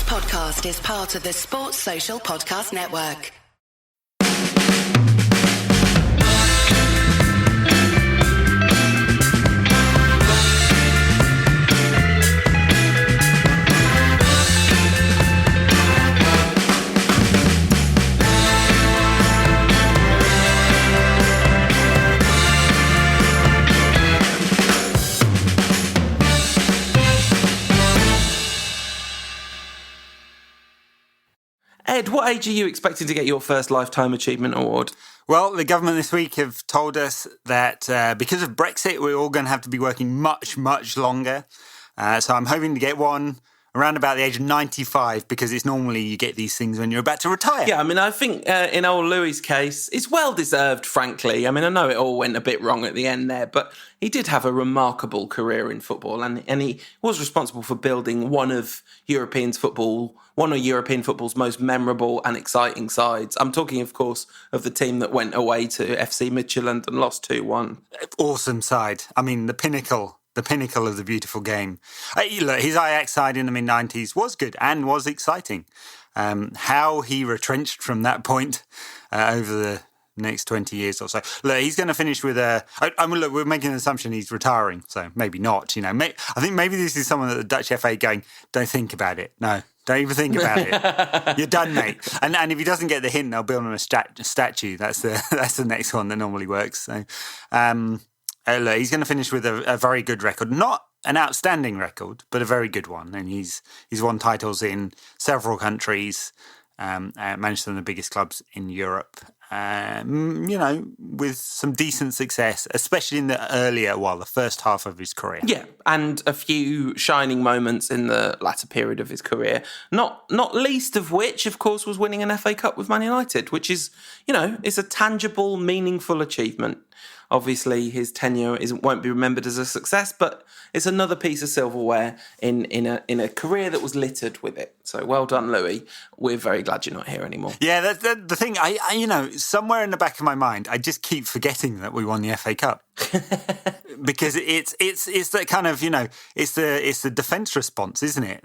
podcast is part of the Sports Social Podcast Network. Ed, what age are you expecting to get your first Lifetime Achievement Award? Well, the government this week have told us that because of Brexit, we're all going to have to be working much, much longer. So I'm hoping to get one around about the age of 95, because it's normally you get these things when you're about to retire. Yeah, I mean, I think in old Louis' case, it's well-deserved, frankly. I mean, I know it all went a bit wrong at the end there, but he did have a remarkable career in football, and he was responsible for building one of European football's most memorable and exciting sides. I'm talking, of course, of the team that went away to FC Midtjylland and lost 2-1. Awesome side. I mean, the pinnacle of the beautiful game. Look, his Ajax side in the mid-90s was good and was exciting. How he retrenched from that point over the next 20 years or so. Look, he's going to finish with look, we're making an assumption he's retiring, so maybe not. I think maybe this is someone at the Dutch FA going, don't think about it. No, don't even think about it. You're done, mate. And if he doesn't get the hint, they'll build him a statue. That's the next one that normally works. So, look, he's going to finish with a very good record. Not an outstanding record, but a very good one. And he's won titles in several countries, managed some of the biggest clubs in Europe, with some decent success, especially in the first half of his career. Yeah, and a few shining moments in the latter period of his career. Not least of which, of course, was winning an FA Cup with Man United, which is, is a tangible, meaningful achievement. Obviously, his tenure won't be remembered as a success, but it's another piece of silverware in a career that was littered with it. So well done, Louis. We're very glad you're not here anymore. Yeah, that's the thing. I somewhere in the back of my mind, I just keep forgetting that we won the FA Cup because it's that kind of it's the defence response, isn't it?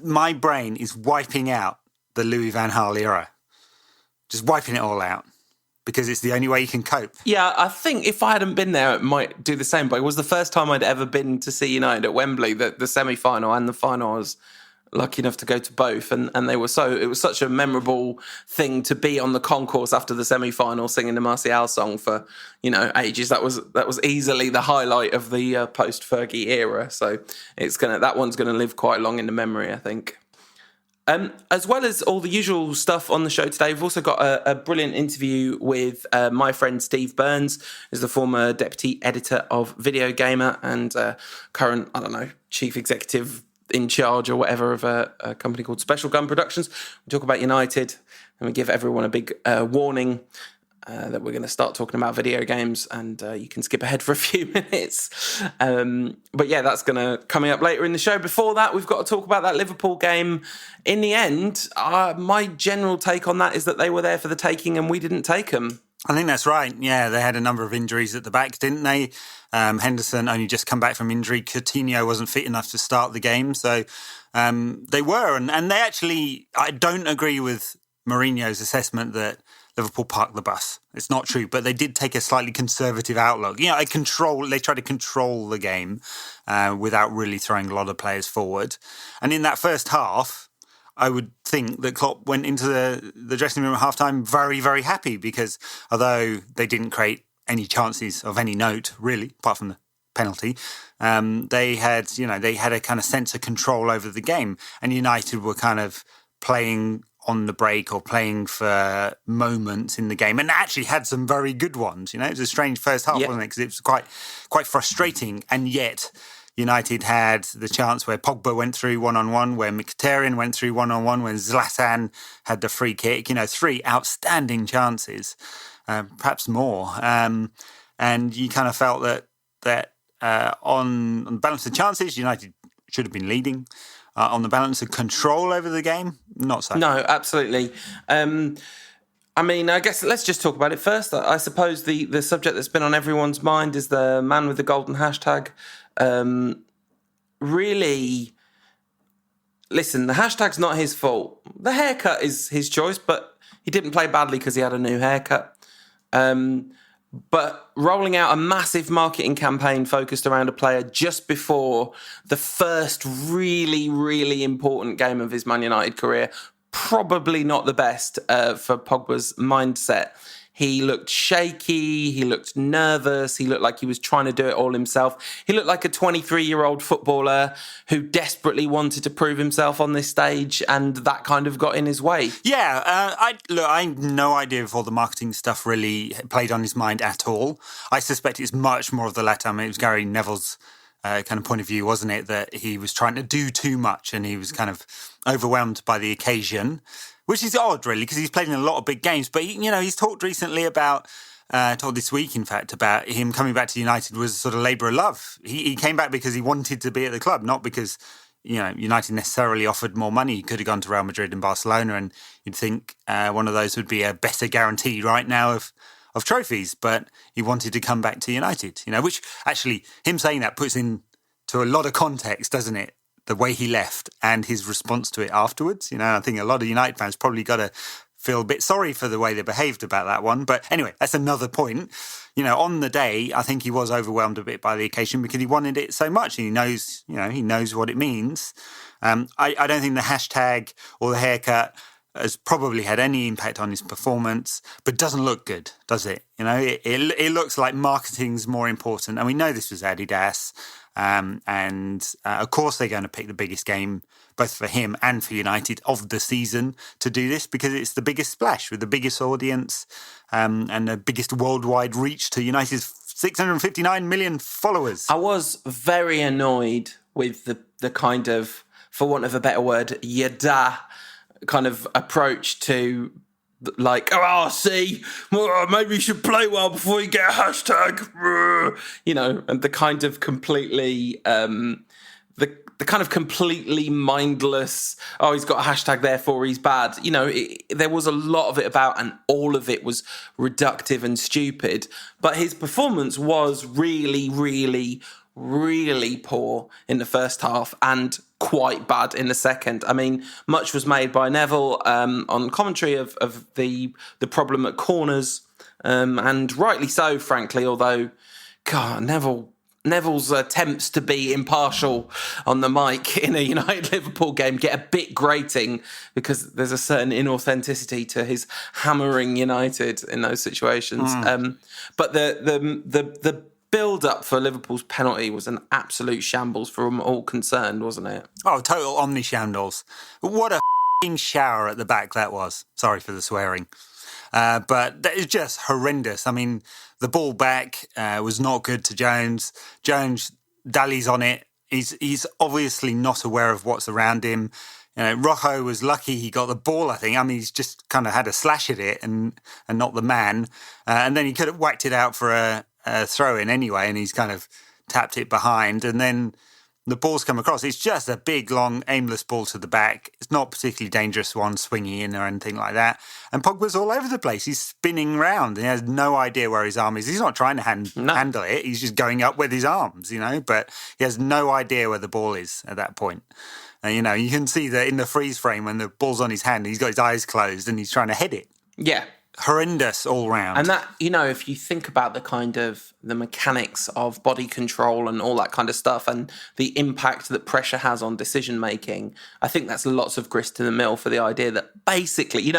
My brain is wiping out the Louis van Gaal era, just wiping it all out. Because it's the only way you can cope. Yeah, I think if I hadn't been there, it might do the same. But it was the first time I'd ever been to see United at Wembley, the semi-final and the final. I was lucky enough to go to both, and it was such a memorable thing to be on the concourse after the semi-final, singing the Martial song for ages. That was easily the highlight of the post-Fergie era. So that one's gonna live quite long in the memory, I think. As well as all the usual stuff on the show today, we've also got a brilliant interview with my friend Steve Burns, who's the former deputy editor of Video Gamer and current, chief executive in charge or whatever of a company called Special Gun Productions. We talk about United, and we give everyone a big warning that we're going to start talking about video games, and you can skip ahead for a few minutes. But yeah, that's coming up later in the show. Before that, we've got to talk about that Liverpool game. In the end, my general take on that is that they were there for the taking and we didn't take them. I think that's right. Yeah, they had a number of injuries at the back, didn't they? Henderson only just come back from injury. Coutinho wasn't fit enough to start the game. So they were. And they actually, I don't agree with Mourinho's assessment that Liverpool parked the bus. It's not true, but they did take a slightly conservative outlook. They tried to control the game without really throwing a lot of players forward. And in that first half, I would think that Klopp went into the dressing room at halftime very, very happy, because although they didn't create any chances of any note, really, apart from the penalty, they had a kind of sense of control over the game, and United were kind of playing on the break or playing for moments in the game, and actually had some very good ones. It was a strange first half, wasn't it? Because it was quite frustrating, and yet United had the chance where Pogba went through one-on-one, where Mkhitaryan went through one-on-one, when Zlatan had the free kick. 3 outstanding chances, perhaps more. And you kind of felt that on the balance of chances, United should have been leading. On the balance of control over the game, not so. No, absolutely. I guess let's just talk about it first. I suppose the subject that's been on everyone's mind is the man with the golden hashtag. Really, listen, the hashtag's not his fault. The haircut is his choice, but he didn't play badly because he had a new haircut. But rolling out a massive marketing campaign focused around a player just before the first really, really important game of his Man United career, probably not the best for Pogba's mindset. He looked shaky, he looked nervous, he looked like he was trying to do it all himself. He looked like a 23-year-old footballer who desperately wanted to prove himself on this stage, and that kind of got in his way. Yeah, I have no idea if all the marketing stuff really played on his mind at all. I suspect it's much more of the latter. I mean, it was Gary Neville's kind of point of view, wasn't it, that he was trying to do too much and he was kind of overwhelmed by the occasion. Which is odd, really, because he's played in a lot of big games. But, he's talked recently told this week, in fact, about him coming back to United was sort of labour of love. He came back because he wanted to be at the club, not because, United necessarily offered more money. He could have gone to Real Madrid and Barcelona, and you'd think one of those would be a better guarantee right now of trophies. But he wanted to come back to United, which actually, him saying that puts into a lot of context, doesn't it? The way he left and his response to it afterwards. I think a lot of United fans probably got to feel a bit sorry for the way they behaved about that one. But anyway, that's another point. On the day, I think he was overwhelmed a bit by the occasion because he wanted it so much. And he knows what it means. I don't think the hashtag or the haircut has probably had any impact on his performance, but doesn't look good, does it? It looks like marketing's more important. And we know this was Adidas. Of course, they're going to pick the biggest game, both for him and for United, of the season to do this because it's the biggest splash with the biggest audience and the biggest worldwide reach to United's 659 million followers. I was very annoyed with the kind of, for want of a better word, yada kind of approach to like, see, maybe you should play well before you get a hashtag, and the kind of completely, the kind of completely mindless, he's got a hashtag, therefore he's bad. There was a lot of it about, and all of it was reductive and stupid. But his performance was really, really, really poor in the first half and quite bad in the second. I mean, much was made by Neville on commentary of the problem at corners, and rightly so, frankly, although, God, Neville's attempts to be impartial on the mic in a United-Liverpool game get a bit grating because there's a certain inauthenticity to his hammering United in those situations. But the build-up for Liverpool's penalty was an absolute shambles from all concerned, wasn't it? Oh, total omni-shambles. What a f***ing shower at the back that was. Sorry for the swearing. But it's just horrendous. I mean, the ball back was not good to Jones. Jones dallies on it. He's obviously not aware of what's around him. Rojo was lucky he got the ball, I think. I mean, he's just kind of had a slash at it and not the man. And then he could have whacked it out for a throw-in anyway, and he's kind of tapped it behind. And then the ball's come across. It's just a big, long, aimless ball to the back. It's not particularly dangerous one, swinging in or anything like that. And Pogba's all over the place. He's spinning round and he has no idea where his arm is. He's not trying to handle it. He's just going up with his arms, but he has no idea where the ball is at that point. And, you can see that in the freeze frame when the ball's on his hand, he's got his eyes closed and he's trying to head it. Yeah. Horrendous all round. And that, if you think about the mechanics of body control and all that kind of stuff and the impact that pressure has on decision making, I think that's lots of grist to the mill for the idea that basically,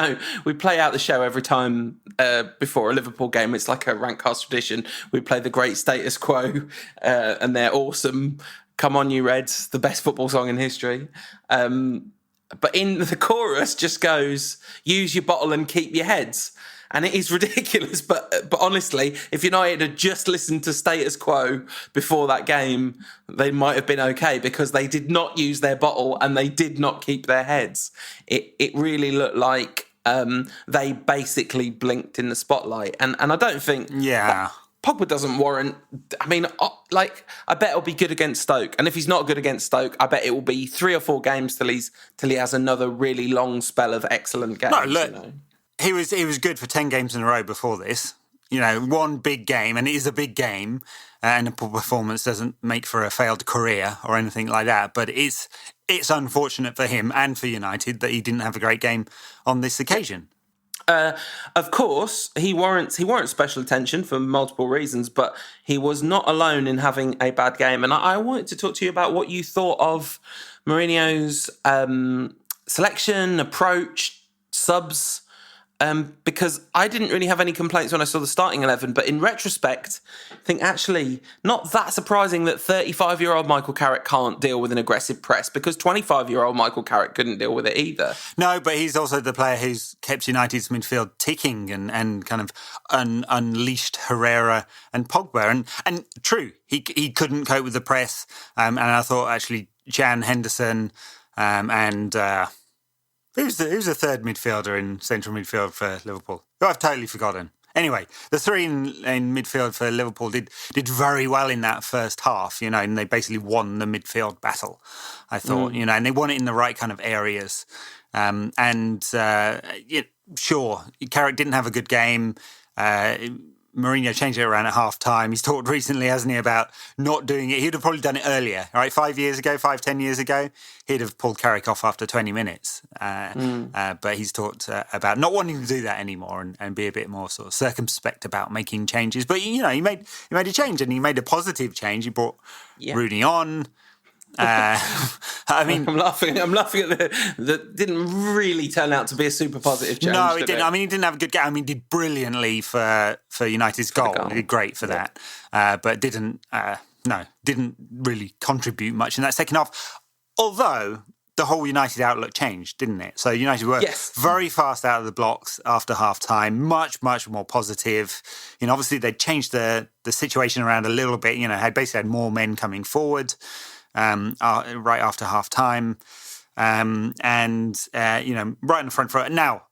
we play out the show every time before a Liverpool game. It's like a Rantcast tradition. We play the great Status Quo and they're awesome. Come on, you Reds, the best football song in history. But in the chorus just goes, use your bottle and keep your heads. And it is ridiculous. But honestly, if United had just listened to Status Quo before that game, they might have been okay because they did not use their bottle and they did not keep their heads. It really looked like they basically blinked in the spotlight. And I don't think... Yeah. Pogba doesn't warrant... I mean, I bet it'll be good against Stoke. And if he's not good against Stoke, I bet it will be 3 or 4 games till he has another really long spell of excellent games. No, look, he was good for 10 games in a row before this. one big game, and it is a big game, and a poor performance doesn't make for a failed career or anything like that. But it's unfortunate for him and for United that he didn't have a great game on this occasion. Of course, he warrants special attention for multiple reasons, but he was not alone in having a bad game. And I wanted to talk to you about what you thought of Mourinho's selection, approach, subs, because I didn't really have any complaints when I saw the starting 11, but in retrospect, I think actually not that surprising that 35-year-old Michael Carrick can't deal with an aggressive press, because 25-year-old Michael Carrick couldn't deal with it either. No, but he's also the player who's kept United's midfield ticking and kind of unleashed Herrera and Pogba. And true, he couldn't cope with the press, and I thought actually Jan Henderson and... Who's the third midfielder in central midfield for Liverpool? Oh, I've totally forgotten. Anyway, the three in midfield for Liverpool did very well in that first half, and they basically won the midfield battle, I thought, and they won it in the right kind of areas. Sure, Carrick didn't have a good game. Mourinho changed it around at half-time. He's talked recently, hasn't he, about not doing it. He'd have probably done it earlier, right? 10 years ago, he'd have pulled Carrick off after 20 minutes. But he's talked about not wanting to do that anymore and be a bit more sort of circumspect about making changes. But, he made a change, and he made a positive change. He brought Rooney on. I'm laughing at that didn't really turn out to be a super positive change. No, it didn't. He didn't have a good game. He did brilliantly for United's goal. He did great for that, but didn't really contribute much in that second half. Although the whole United outlook changed, didn't it? So United were very fast out of the blocks after half time, much more positive. Obviously they changed the situation around a little bit. Had basically had more men coming forward. Right after half time, right in the front row. Now,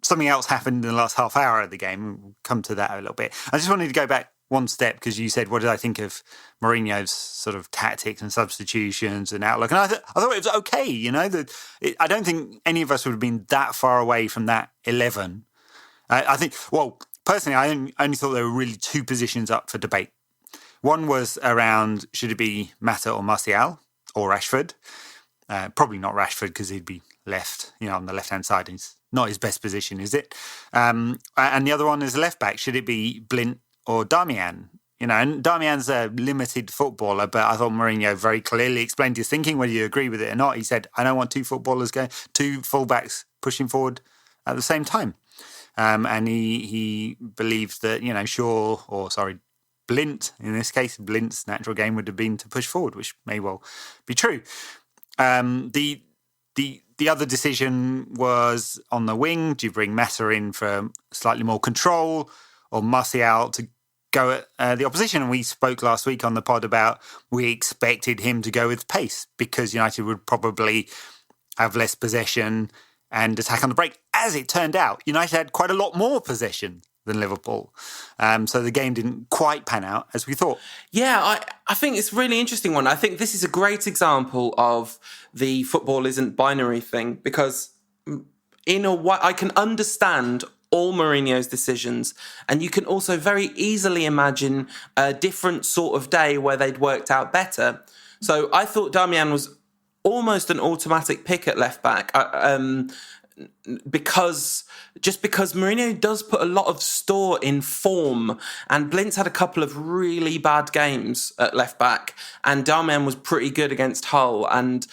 something else happened in the last half hour of the game. We'll come to that a little bit. I just wanted to go back one step, because you said, what did I think of Mourinho's sort of tactics and substitutions and outlook? And I thought it was okay, I don't think any of us would have been that far away from that 11. I think, personally, I only thought there were really two positions up for debate. One was around, should it be Mata or Martial or Rashford? Probably not Rashford, because he'd be left, on the left-hand side. It's not his best position, is it? And the other one is left back. Should it be Blint or Darmian? And Darmian's a limited footballer, but I thought Mourinho very clearly explained his thinking, whether you agree with it or not. He said, I don't want two fullbacks pushing forward at the same time. And he believed that, Blint, in this case, Blint's natural game would have been to push forward, which may well be true. The other decision was on the wing. Do you bring Mata in for slightly more control, or Martial to go at the opposition? And we spoke last week on the pod about we expected him to go with pace, because United would probably have less possession and attack on the break. As it turned out, United had quite a lot more possession than Liverpool. So the game didn't quite pan out as we thought. Yeah, I think it's a really interesting one. I think this is a great example of the football isn't binary thing, because in a way I can understand all Mourinho's decisions, and you can also very easily imagine a different sort of day where they'd worked out better. So I thought Darmian was almost an automatic pick at left back. Because Mourinho does put a lot of store in form, and Blint's had a couple of really bad games at left back, and Darmian was pretty good against Hull, and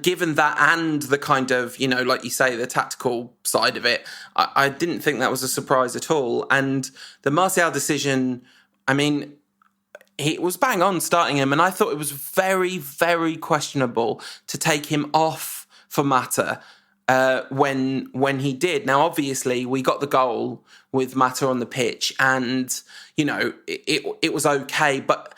given that and the kind of, like you say, the tactical side of it, I didn't think that was a surprise at all. And the Martial decision, he was bang on starting him, and I thought it was very, very questionable to take him off for Mata. When he did. Now, obviously, we got the goal with Mata on the pitch, and it was okay. But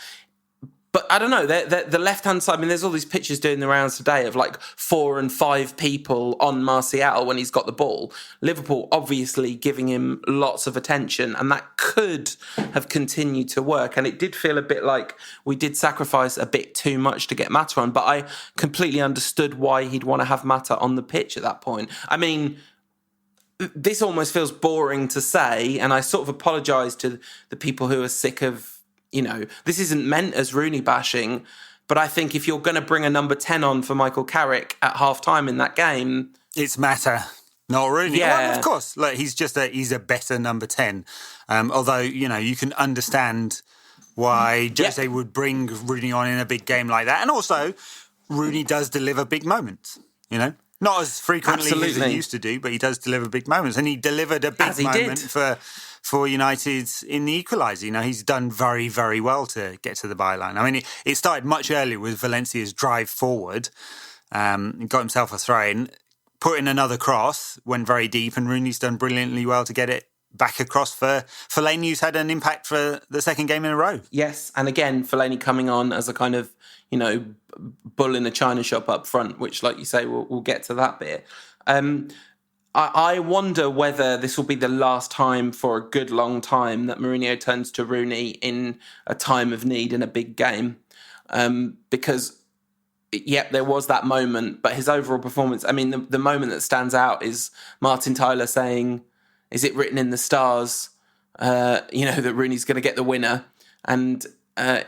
I don't know. The left-hand side, there's all these pictures doing the rounds today of like 4 and 5 people on Martial when he's got the ball. Liverpool obviously giving him lots of attention, and that could have continued to work. And it did feel a bit like we did sacrifice a bit too much to get Mata on, but I completely understood why he'd want to have Mata on the pitch at that point. this almost feels boring to say, and I sort of apologise to the people who are sick of, this isn't meant as Rooney bashing, but I think if you're going to bring a number 10 on for Michael Carrick at half-time in that game... It's Mata, not Rooney. Yeah. Well, of course, look, he's a better number 10. Although, you can understand why Jose would bring Rooney on in a big game like that. And also, Rooney does deliver big moments, Not as frequently as he used to do, but he does deliver big moments. And he delivered a big moment for United in the equaliser. He's done very, very well to get to the byline. I mean, it started much earlier with Valencia's drive forward. He got himself a throw-in, put in another cross, went very deep, and Rooney's done brilliantly well to get it back across for Fellaini, who's had an impact for the second game in a row. Yes, and again, Fellaini coming on as a kind of, bull in a china shop up front, which, like you say, we'll get to that bit. I wonder whether this will be the last time for a good long time that Mourinho turns to Rooney in a time of need in a big game. Because, there was that moment, but his overall performance, I mean, the moment that stands out is Martin Tyler saying, "Is it written in the stars, that Rooney's going to get the winner?" And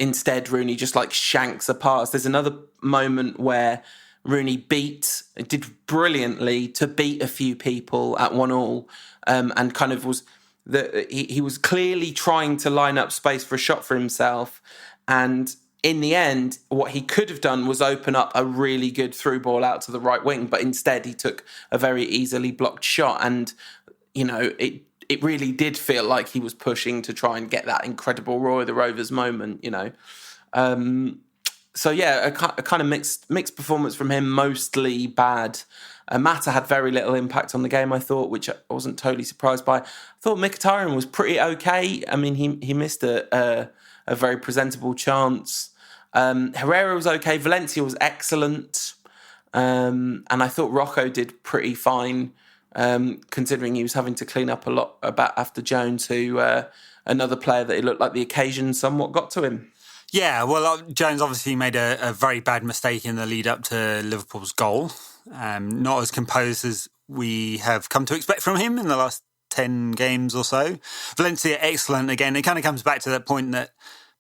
instead, Rooney just shanks a pass. There's another moment where Rooney did brilliantly to beat a few people at 1-1, and kind of he was clearly trying to line up space for a shot for himself. And in the end, what he could have done was open up a really good through ball out to the right wing, but instead he took a very easily blocked shot. And, it really did feel like he was pushing to try and get that incredible Roy of the Rovers moment, So, a kind of mixed performance from him, mostly bad. Mata had very little impact on the game, I thought, which I wasn't totally surprised by. I thought Mkhitaryan was pretty okay. I mean, he missed a very presentable chance. Herrera was okay. Valencia was excellent. And I thought Rocco did pretty fine, considering he was having to clean up a lot after Jones, who another player that it looked like the occasion somewhat got to him. Yeah, well, Jones obviously made a very bad mistake in the lead up to Liverpool's goal. Not as composed as we have come to expect from him in the last 10 games or so. Valencia, excellent. Again, it kind of comes back to that point that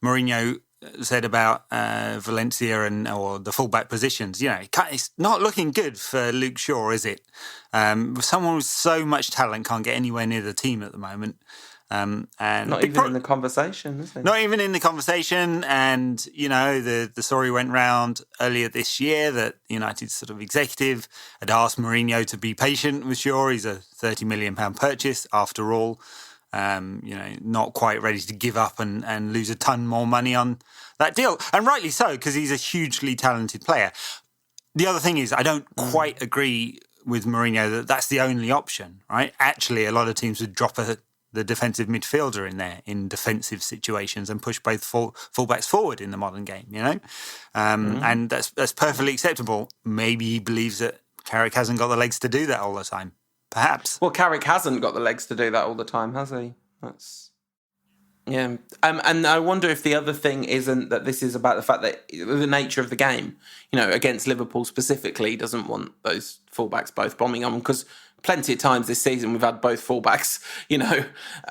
Mourinho said about Valencia or the fullback positions. It's not looking good for Luke Shaw, is it? Someone with so much talent can't get anywhere near the team at the moment. And not even in the conversation, is it? Not even in the conversation. And, the story went round earlier this year that United's sort of executive had asked Mourinho to be patient with Shaw. He's a £30 million purchase after all. Not quite ready to give up and lose a ton more money on that deal. And rightly so, because he's a hugely talented player. The other thing is, I don't quite agree with Mourinho that that's the only option, right? Actually, a lot of teams would drop the defensive midfielder in there in defensive situations and push both fullbacks forward in the modern game, And that's perfectly acceptable. Maybe he believes that Carrick hasn't got the legs to do that all the time. Perhaps. Well, Carrick hasn't got the legs to do that all the time, has he? Yeah. And I wonder if the other thing isn't that this is about the fact that the nature of the game, against Liverpool specifically, he doesn't want those fullbacks both bombing on, because plenty of times this season we've had both fullbacks,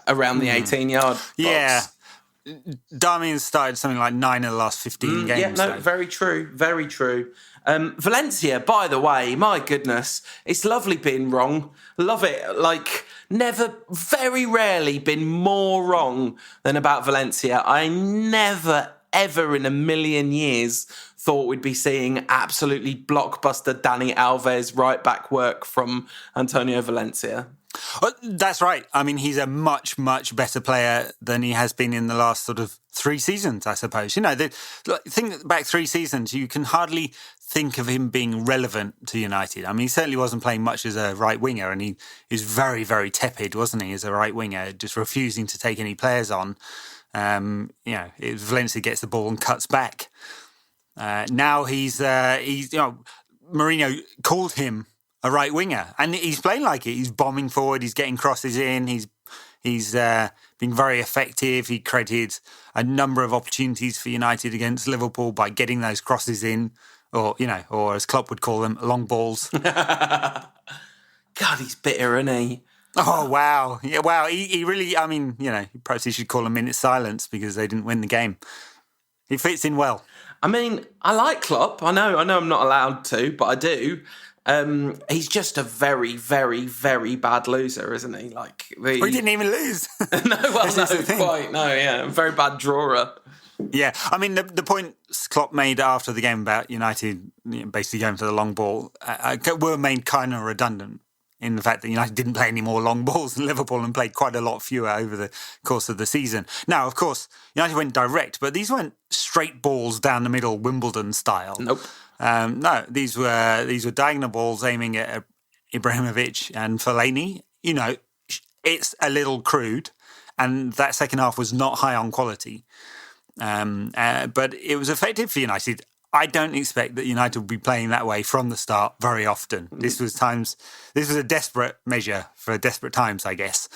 around the 18-yard box. Yeah. Darmian's started something like 9 of the last 15 games. Yeah, no, very true. Very true. Valencia, by the way, my goodness, it's lovely being wrong. Love it. Never, very rarely been more wrong than about Valencia. I never, ever in a million years thought we'd be seeing absolutely blockbuster Dani Alves right back work from Antonio Valencia. That's right. I mean, he's a much, much better player than he has been in the last sort of 3 seasons, I suppose. Think back 3 seasons, you can hardly think of him being relevant to United. I mean, he certainly wasn't playing much as a right winger, and he was very, very tepid, wasn't he, as a right winger, just refusing to take any players on. Valencia gets the ball and cuts back. Now he's Mourinho called him a right winger, and he's playing like it. He's bombing forward. He's getting crosses in. He's been very effective. He created a number of opportunities for United against Liverpool by getting those crosses in, or as Klopp would call them, long balls. God, he's bitter, isn't he? Oh, wow. Yeah, wow. He really, I mean, perhaps he should call a minute silence because they didn't win the game. He fits in well. I mean, I like Klopp. I know I'm not allowed to, but I do. He's just a very, very, very bad loser, isn't he? He didn't even lose. Very bad drawer. Yeah, I mean, the points Klopp made after the game about United basically going for the long ball were made kind of redundant in the fact that United didn't play any more long balls than Liverpool and played quite a lot fewer over the course of the season. Now, of course, United went direct, but these weren't straight balls down the middle, Wimbledon style. Nope. No, these were diagonal balls aiming at Ibrahimovic and Fellaini. It's a little crude, and that second half was not high on quality. But it was effective for United. I don't expect that United will be playing that way from the start very often. This was a desperate measure for desperate times, I guess.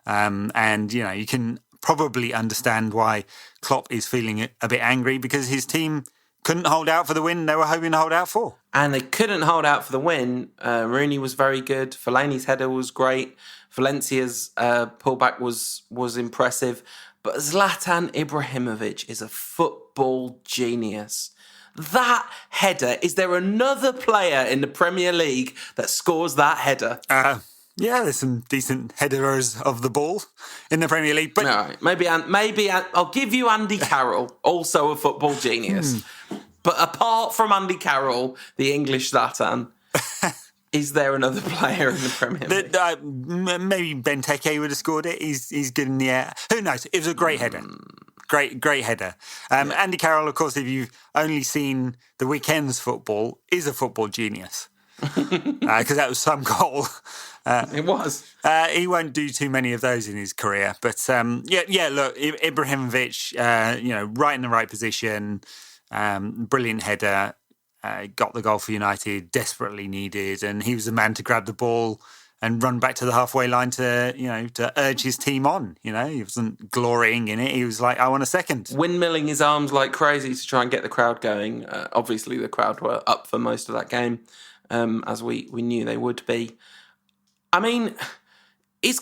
And you can probably understand why Klopp is feeling a bit angry because his team couldn't hold out for the win they were hoping to hold out for. And they couldn't hold out for the win. Rooney was very good. Fellaini's header was great. Valencia's pullback was impressive. But Zlatan Ibrahimovic is a football genius. That header, is there another player in the Premier League that scores that header? Yeah, there's some decent headers of the ball in the Premier League. But all right, maybe I'll give you Andy Carroll, also a football genius. But apart from Andy Carroll, the English Zlatan, is there another player in the Premier League? Maybe Benteke would have scored it. He's good in the air. Who knows? It was a great header. Great header. Andy Carroll, of course, if you've only seen the weekend's football, is a football genius. Because that was some goal. It was. He won't do too many of those in his career. But look, Ibrahimovic, right in the right position, brilliant header, got the goal for United, desperately needed, and he was the man to grab the ball and run back to the halfway line to urge his team on. He wasn't glorying in it. He was like, I want a second. Windmilling his arms like crazy to try and get the crowd going. Obviously, the crowd were up for most of that game, as we knew they would be. I mean, it's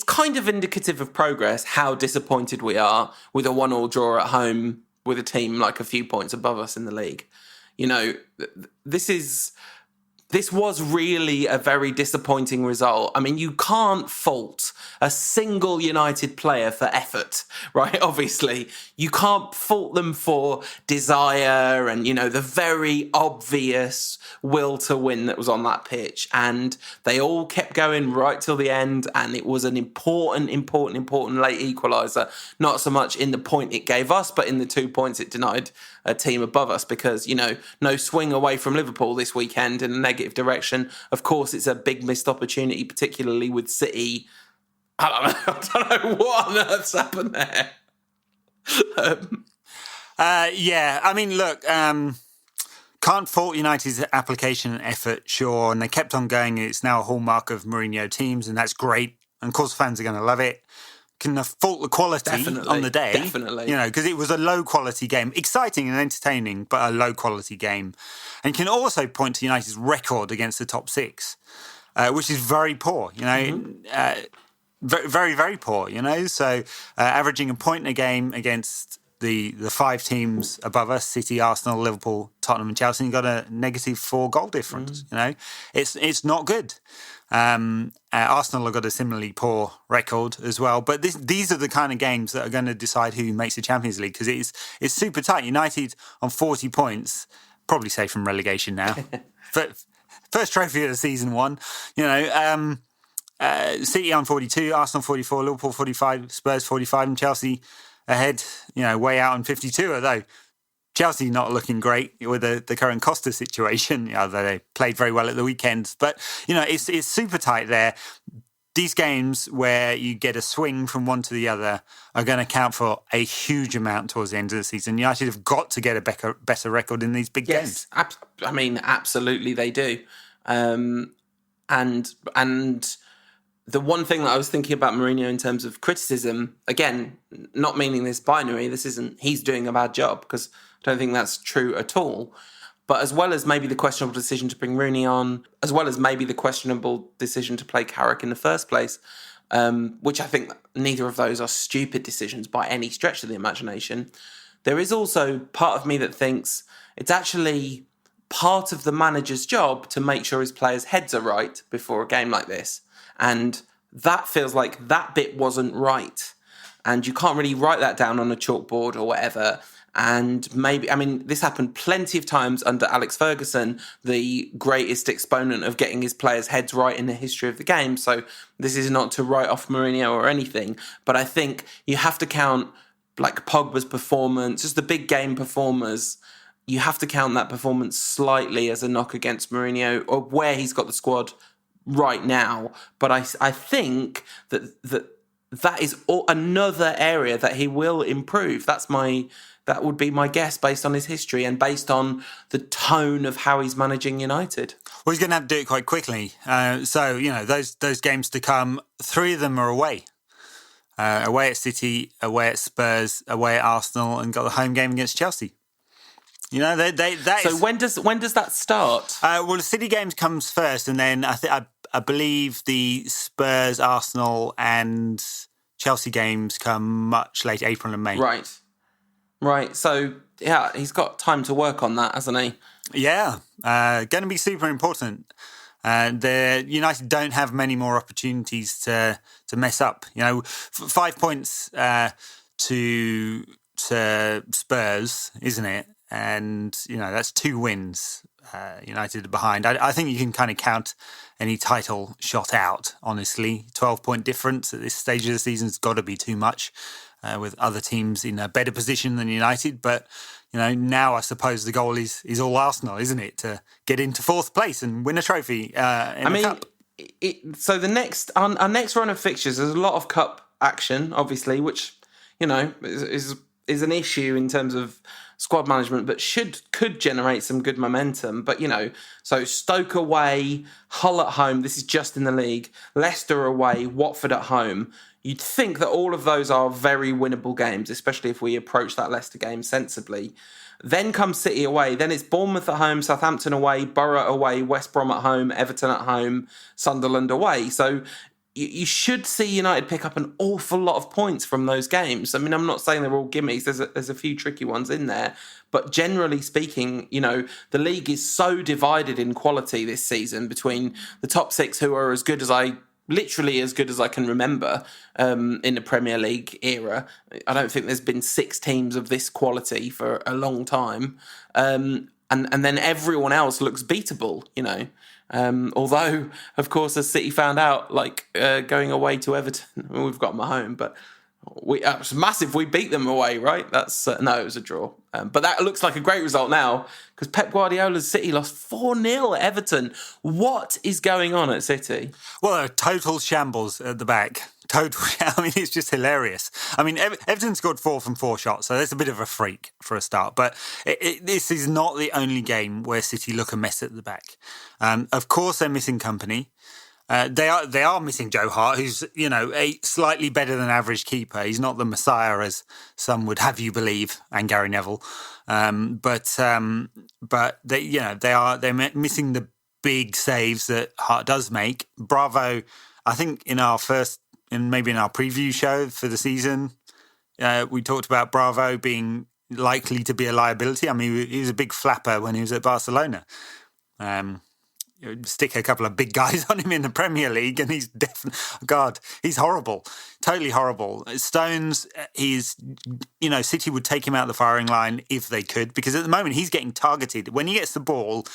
kind of indicative of progress how disappointed we are with a 1-1 draw at home with a team like a few points above us in the league. This was really a very disappointing result. I mean, you can't fault a single United player for effort, right? Obviously, you can't fault them for desire and, the very obvious will to win that was on that pitch. And they all kept going right till the end. And it was an important late equaliser. Not so much in the point it gave us, but in the 2 points it denied a team above us because, no swing away from Liverpool this weekend in a negative direction. Of course, it's a big missed opportunity, particularly with City. I don't know what on earth's happened there. I mean, look, can't fault United's application and effort, sure, and they kept on going. It's now a hallmark of Mourinho teams, and that's great. And of course, fans are going to love it. Can fault the quality on the day. Definitely. Because it was a low-quality game. Exciting and entertaining, but a low-quality game. And can also point to United's record against the top six, which is very poor, very, very poor, So averaging a point a game against the 5 teams above us, City, Arsenal, Liverpool, Tottenham and Chelsea, and got a negative 4 goal difference, It's not good. Arsenal have got a similarly poor record as well. But these are the kind of games that are going to decide who makes the Champions League because it's super tight. United on 40 points, probably safe from relegation now. First trophy of the season won. City on 42, Arsenal 44, Liverpool 45, Spurs 45, and Chelsea ahead, way out on 52, although Chelsea not looking great with the current Costa situation, although they played very well at the weekend. But, it's super tight there. These games where you get a swing from one to the other are going to count for a huge amount towards the end of the season. United have got to get a better record in these big games. I mean, absolutely they do. And the one thing that I was thinking about Mourinho in terms of criticism, again, not meaning this binary, this isn't he's doing a bad job, because I don't think that's true at all. But as well as maybe the questionable decision to bring Rooney on, as well as maybe the questionable decision to play Carrick in the first place, which I think neither of those are stupid decisions by any stretch of the imagination, there is also part of me that thinks it's actually part of the manager's job to make sure his players' heads are right before a game like this. And that feels like that bit wasn't right. And you can't really write that down on a chalkboard or whatever. And maybe, I mean, this happened plenty of times under Alex Ferguson, the greatest exponent of getting his players' heads right in the history of the game. So this is not to write off Mourinho or anything, but I think you have to count like Pogba's performance, just the big game performers. You have to count that performance slightly as a knock against Mourinho or where he's got the squad right now. But I think that is another area that he will improve. That would be my guess based on his history and based on the tone of how he's managing United. Well, he's going to have to do it quite quickly. So, those games to come, 3 of them are away. Away at City, away at Spurs, away at Arsenal, and got the home game against Chelsea. So when does that start? Well, the City games comes first, and then I believe the Spurs, Arsenal, and Chelsea games come much later, April and May. Right. So yeah, he's got time to work on that, hasn't he? Yeah, going to be super important. The United don't have many more opportunities to mess up. 5 points to Spurs, isn't it? And that's 2 wins. United are behind. I think you can kind of count any title shot out. Honestly, 12-point difference at this stage of the season has got to be too much. With other teams in a better position than United, but now I suppose the goal is all Arsenal, isn't it, to get into 4th place and win a trophy in the cup. So our next run of fixtures, there's a lot of cup action, obviously, which is an issue in terms of squad management, but could generate some good momentum. But so Stoke away, Hull at home. This is just in the league. Leicester away, Watford at home. You'd think that all of those are very winnable games, especially if we approach that Leicester game sensibly. Then comes City away. Then it's Bournemouth at home, Southampton away, Borough away, West Brom at home, Everton at home, Sunderland away. So you should see United pick up an awful lot of points from those games. I mean, I'm not saying they're all gimmies. There's a few tricky ones in there. But generally speaking, the league is so divided in quality this season between the top 6 who are literally as good as I can remember in the Premier League era. I don't think there's been 6 teams of this quality for a long time. And then everyone else looks beatable, although, of course, as City found out, going away to Everton, we've got them at home, but it was massive. We beat them away, right? That's no, it was a draw. But that looks like a great result now because Pep Guardiola's City lost 4-0 at Everton. What is going on at City? Well, a total shambles at the back. I mean, it's just hilarious. I mean, Everton scored 4 from 4 shots, so that's a bit of a freak for a start. But this is not the only game where City look a mess at the back. Of course, they're missing company. They are missing Joe Hart, who's a slightly better than average keeper. He's not the Messiah as some would have you believe, and Gary Neville. But they're missing the big saves that Hart does make. Bravo, I think in our preview show for the season, we talked about Bravo being likely to be a liability. I mean, he was a big flapper when he was at Barcelona. Stick a couple of big guys on him in the Premier League and he's definitely, he's horrible. Totally horrible. Stones, City would take him out of the firing line if they could, because at the moment he's getting targeted. When he gets the ball,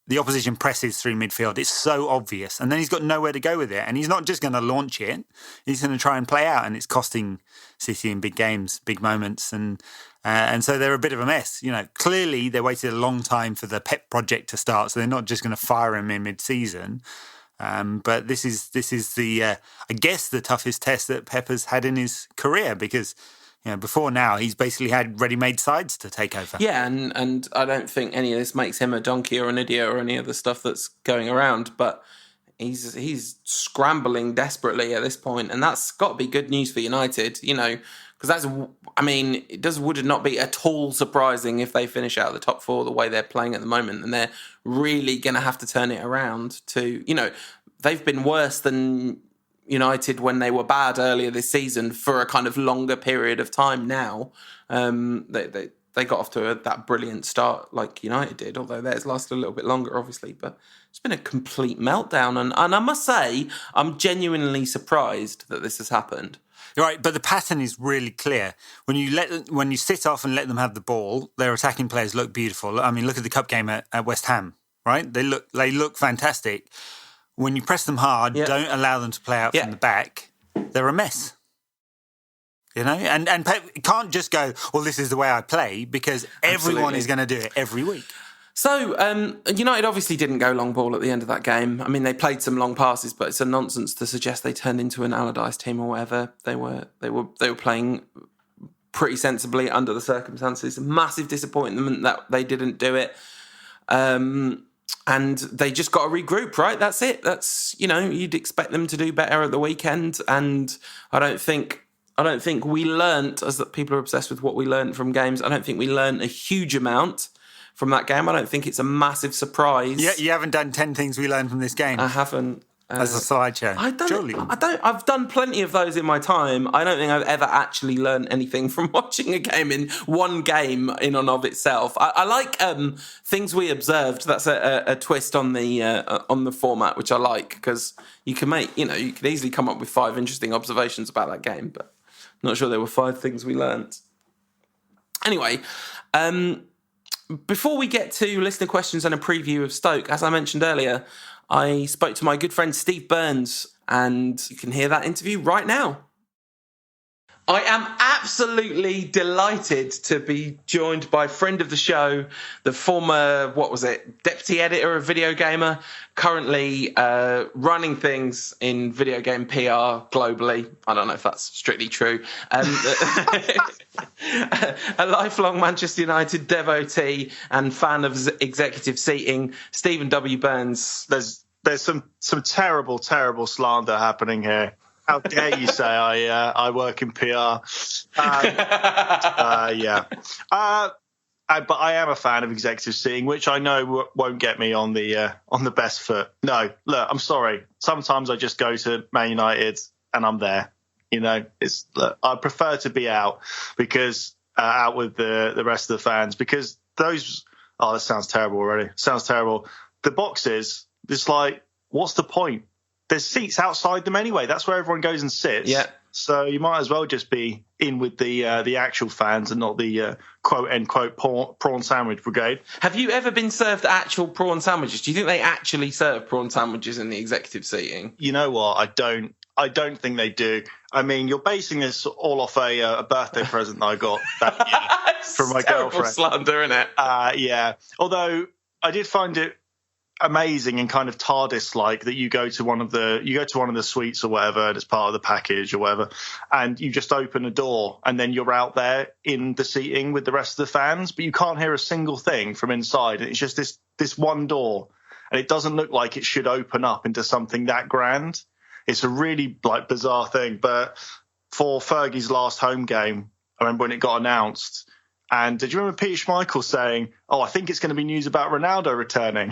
the opposition presses through midfield. It's so obvious. And then he's got nowhere to go with it. And he's not just going to launch it. He's going to try and play out. And it's costing City in big games, big moments. And so they're a bit of a mess. Clearly they waited a long time for the Pep project to start. So they're not just going to fire him in mid-season. But this is the, I guess, the toughest test that Pep has had in his career because before now, he's basically had ready-made sides to take over. Yeah, and I don't think any of this makes him a donkey or an idiot or any of the stuff that's going around, but he's scrambling desperately at this point, and that's got to be good news for United. Because would it not be at all surprising if they finish out of the top four the way they're playing at the moment, and they're really going to have to turn it around to, they've been worse than United when they were bad earlier this season for a kind of longer period of time now. They got off to that brilliant start like United did, although theirs lasted a little bit longer, obviously. But it's been a complete meltdown. And I must say, I'm genuinely surprised that this has happened. Right, but the pattern is really clear. When you sit off and let them have the ball, their attacking players look beautiful. I mean, look at the cup game at West Ham, right? They look fantastic. When you press them hard, don't allow them to play out from the back, they're a mess. And Pep can't just go, well, this is the way I play, because everyone is going to do it every week. So, United obviously didn't go long ball at the end of that game. I mean, they played some long passes, but it's a nonsense to suggest they turned into an Allardyce team or whatever. They were playing pretty sensibly under the circumstances. Massive disappointment that they didn't do it. And they just got to regroup, right? That's it. That's, you'd expect them to do better at the weekend. And I don't think we learnt, as that people are obsessed with what we learnt from games, I don't think we learnt a huge amount from that game. I don't think it's a massive surprise. Yeah, you haven't done 10 things we learned from this game. I haven't. As a slideshow. I've done plenty of those in my time. I don't think I've ever actually learned anything from watching a game in one game in and of itself. I like things we observed. That's a twist on the format, which I like, because you can make, you could easily come up with 5 interesting observations about that game, but I'm not sure there were 5 things we learnt. Anyway, before we get to listener questions and a preview of Stoke, as I mentioned earlier, I spoke to my good friend Steve Burns, and you can hear that interview right now. I am absolutely delighted to be joined by friend of the show, the former, deputy editor of Video Gamer, currently running things in video game PR globally. I don't know if that's strictly true. A lifelong Manchester United devotee and fan of executive seating, Stephen W. Burns. There's some terrible slander happening here. How dare you say I work in PR? But I am a fan of executive seating, which I know won't get me on the best foot. No, look, I'm sorry. Sometimes I just go to Man United and I'm there. I prefer to be out because out with the rest of the fans, because those. Oh, that sounds terrible already. Sounds terrible. The boxes. It's like, what's the point? There's seats outside them anyway. That's where everyone goes and sits. Yeah. So you might as well just be in with the actual fans and not the quote-unquote prawn sandwich brigade. Have you ever been served actual prawn sandwiches? Do you think they actually serve prawn sandwiches in the executive seating? You know what? I don't think they do. I mean, you're basing this all off a birthday present that I got that year from my girlfriend. Slander, isn't it? Yeah. Although I did find it amazing and kind of TARDIS-like that you go to one of the suites or whatever, and it's part of the package or whatever, and you just open a door and then you're out there in the seating with the rest of the fans, but you can't hear a single thing from inside. It's just this one door, and it doesn't look like it should open up into something that grand. It's a really bizarre thing. But for Fergie's last home game, I remember when it got announced. And did you remember Peter Schmeichel saying, "Oh, I think it's going to be news about Ronaldo returning"?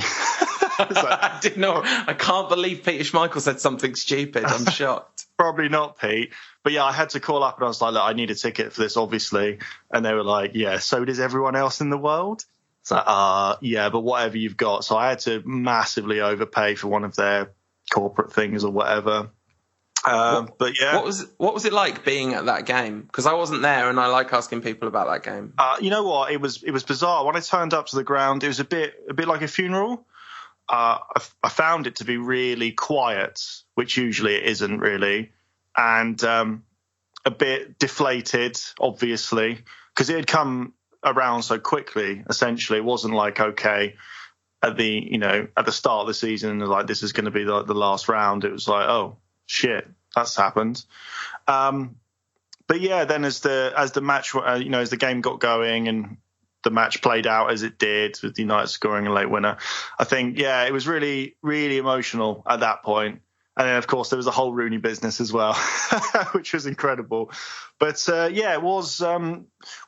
I did not. I can't believe Peter Schmeichel said something stupid. I'm shocked. Probably not, Pete. But yeah, I had to call up and I was like, "Look, I need a ticket for this, obviously." And they were like, "Yeah, so does everyone else in the world." It's like, yeah, but whatever you've got. So I had to massively overpay for one of their corporate things or whatever. But yeah, what was it like being at that game? Because I wasn't there, and I like asking people about that game. You know what? It was bizarre. When I turned up to the ground, it was a bit like a funeral. I found it to be really quiet, which usually it isn't really, and a bit deflated, obviously, because it had come around so quickly. Essentially, it wasn't like okay at the start of the season, like this is going to be the last round. It was like, oh shit, that's happened. But yeah, then as the match, as the game got going and the match played out as it did, with United scoring a late winner, I think, yeah, it was really, really emotional at that point. And then, of course, there was the whole Rooney business as well, which was incredible. But, it was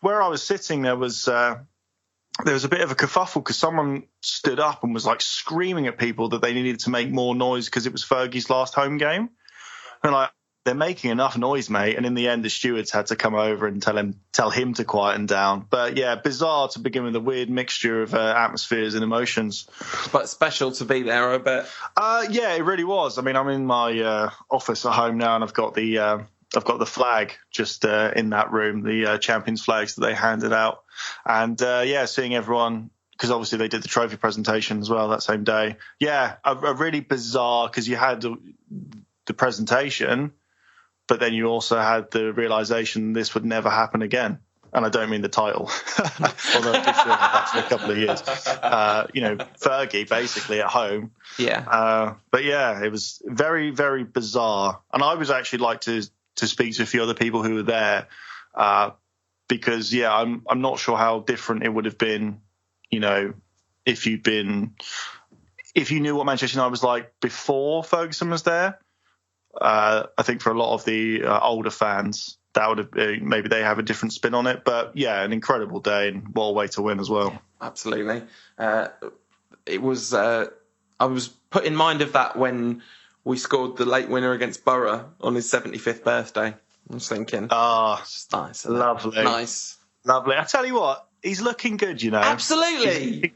where I was sitting, there was a bit of a kerfuffle because someone stood up and was like screaming at people that they needed to make more noise because it was Fergie's last home game. And like, they're making enough noise, mate. And in the end, the stewards had to come over and tell him to quieten down. But yeah, bizarre to begin with, a weird mixture of atmospheres and emotions. But special to be there, I bet. Yeah, it really was. I mean, I'm in my office at home now, and I've got the flag just in that room, the Champions flags that they handed out. And seeing everyone, because obviously they did the trophy presentation as well that same day. Yeah, a really bizarre, because you had the presentation, but then you also had the realization this would never happen again. And I don't mean the title, although I did feel like that for a couple of years. Fergie basically at home. Yeah. But yeah, it was very, very bizarre. And I was actually like to speak to a few other people who were there, because I'm not sure how different it would have been, if you knew what Manchester United was like before Ferguson was there. I think for a lot of the older fans, that would have maybe they have a different spin on it. But yeah, an incredible day and what a way to win as well. Absolutely. It was. I was put in mind of that when we scored the late winner against Borough on his 75th birthday. I was thinking, it's nice, lovely, nice, lovely. I tell you what, he's looking good. Absolutely.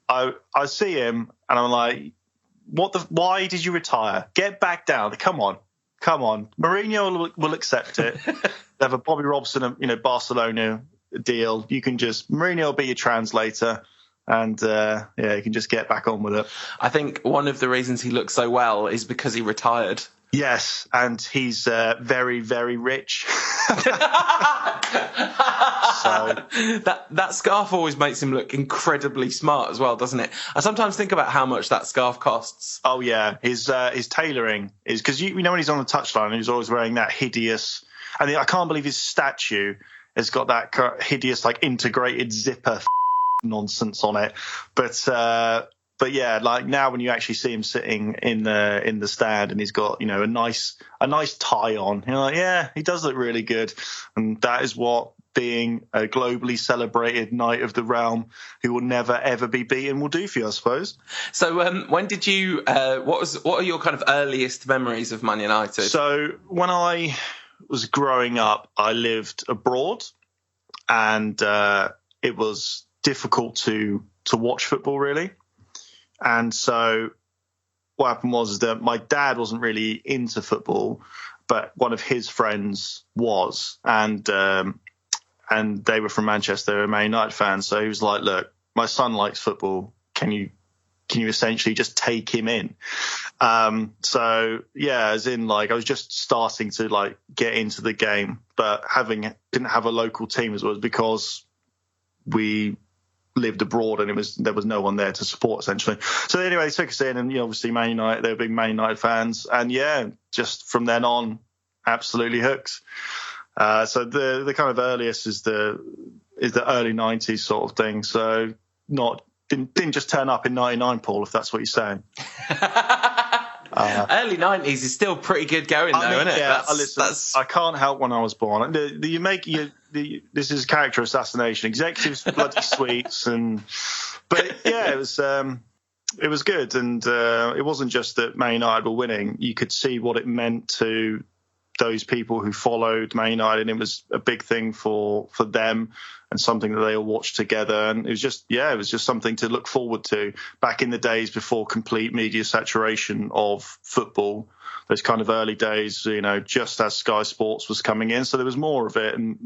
I see him and I'm like, why did you retire? Get back down. Come on. Mourinho will accept it. They have a Bobby Robson, Barcelona deal. You can Mourinho will be your translator, and you can just get back on with it. I think one of the reasons he looks so well is because he retired. Yes, and he's very, very rich. So that scarf always makes him look incredibly smart as well, doesn't it? I sometimes think about how much that scarf costs. Oh yeah, his tailoring is because when he's on the touchline, he's always wearing that hideous. And I can't believe his statue has got that hideous like integrated zipper nonsense on it, But yeah, like now when you actually see him sitting in the stand and he's got a nice tie on, you're like, yeah, he does look really good, and that is what being a globally celebrated Knight of the Realm who will never ever be beaten will do for you, I suppose. So when did you? What are your kind of earliest memories of Man United? So when I was growing up, I lived abroad, and it was difficult to watch football really. And so what happened was that my dad wasn't really into football, but one of his friends was, and they were from Manchester, they were Man United fans. So he was like, look, my son likes football. Can you essentially just take him in? So yeah, as in like, I was just starting to like get into the game, but didn't have a local team as well, because we lived abroad and there was no one there to support essentially. So anyway, they took us in, and obviously Man United, they were big Man United fans, and yeah, just from then on, absolutely hooked. So the kind of earliest is the early 90s sort of thing. So didn't just turn up in 99, Paul, if that's what you're saying. Early 90s is still pretty good going, though, isn't it? Yeah, I can't help when I was born. This is character assassination. Executives bloody sweets, but yeah, it was good, and it wasn't just that Man United were winning. You could see what it meant to those people who followed Man United, and it was a big thing for them, and something that they all watched together. And it was just something to look forward to back in the days before complete media saturation of football. Those kind of early days, just as Sky Sports was coming in, so there was more of it, and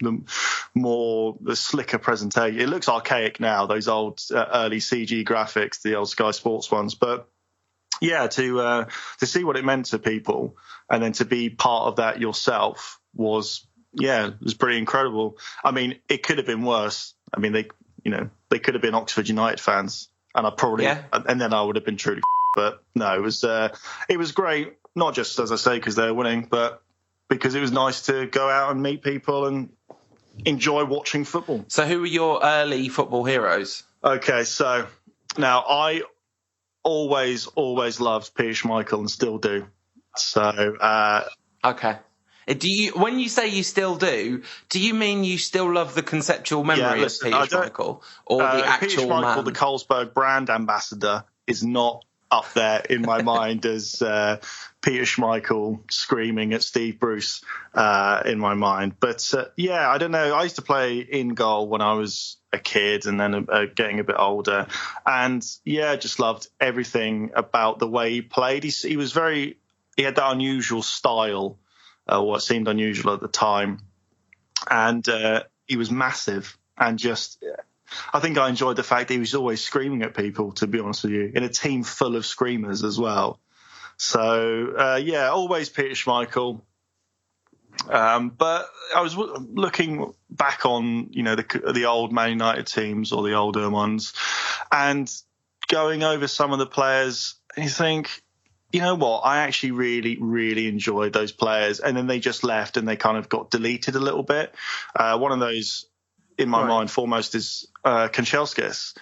the slicker presentation. It looks archaic now, those old early CG graphics, the old Sky Sports ones, but yeah, to see what it meant to people, and then to be part of that yourself was pretty incredible. I mean, it could have been worse. I mean, they could have been Oxford United fans, and and then I would have been truly. But no, it was great. Not just, as I say, because they were winning, but because it was nice to go out and meet people and enjoy watching football. So, who were your early football heroes? Okay, so now always loved Peter Schmeichel and still do. So okay. When you say you still do you mean you still love the conceptual memory of Peter Schmeichel or the actual Peter Schmeichel, man? the Carlsberg brand ambassador, is not up there in my mind as Peter Schmeichel screaming at Steve Bruce in my mind. But I don't know. I used to play in goal when I was a kid and then getting a bit older, and just loved everything about the way he played. He had that unusual style. What seemed unusual at the time. And he was massive. And I think I enjoyed the fact that he was always screaming at people, to be honest with you, in a team full of screamers as well. So, always Peter Schmeichel. But I was looking back on, the old Man United teams or the older ones and going over some of the players, and you think, you know what? I actually really, really enjoyed those players. And then they just left and they kind of got deleted a little bit. One of those in my mind foremost is Kanchelskis.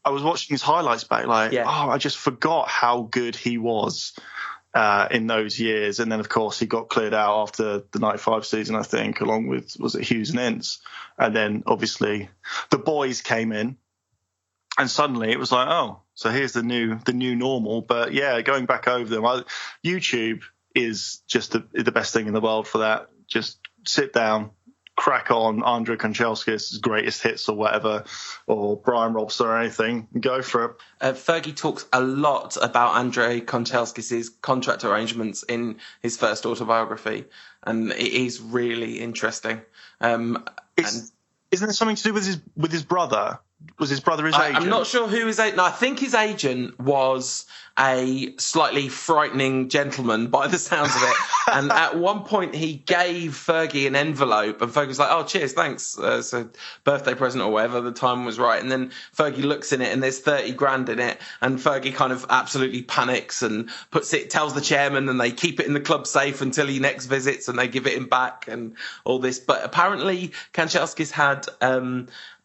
I was watching his highlights back I just forgot how good he was in those years. And then, of course, he got cleared out after the 95 season, I think, along with, was it Hughes and Ince? And then, obviously, the boys came in. And suddenly it was like, oh, so here's the new normal. But going back over them, YouTube is just the best thing in the world for that. Just sit down, crack on Andrei Kanchelskis' greatest hits or whatever, or Brian Robson or anything, and go for it. Fergie talks a lot about Andrei Kanchelskis' contract arrangements in his first autobiography, and it is really interesting. Isn't it something to do with his brother? Was his brother his agent? I'm not sure who his agent... No, I think his agent was a slightly frightening gentleman by the sounds of it. And at one point he gave Fergie an envelope and Fergie was like, oh, cheers, thanks. So birthday present or whatever, the time was right. And then Fergie looks in it and there's 30 grand in it. And Fergie kind of absolutely panics and tells the chairman, and they keep it in the club safe until he next visits and they give it him back and all this. But apparently Kanchelskis had...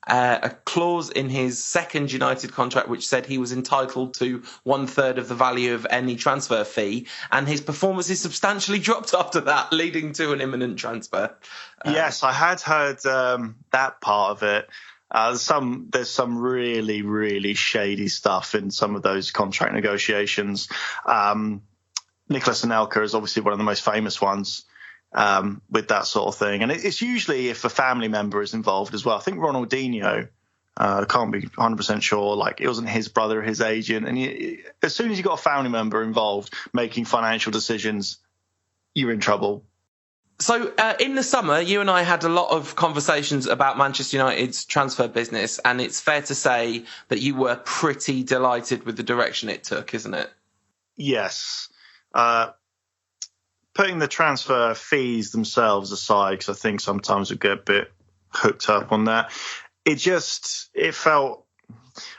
a clause in his second United contract which said he was entitled to 1/3 of the value of any transfer fee, and his performances substantially dropped after that, leading to an imminent transfer. Yes, I had heard that part of it. There's some really, really shady stuff in some of those contract negotiations. Nicolas Anelka is obviously one of the most famous ones. With that sort of thing. And it's usually if a family member is involved as well. I think Ronaldinho, can't be 100% sure, like it wasn't his brother, his agent. And as soon as you got a family member involved making financial decisions, you're in trouble. So in the summer, you and I had a lot of conversations about Manchester United's transfer business, and it's fair to say that you were pretty delighted with the direction it took, isn't it? Yes. Putting the transfer fees themselves aside, because I think sometimes we get a bit hooked up on that, it felt,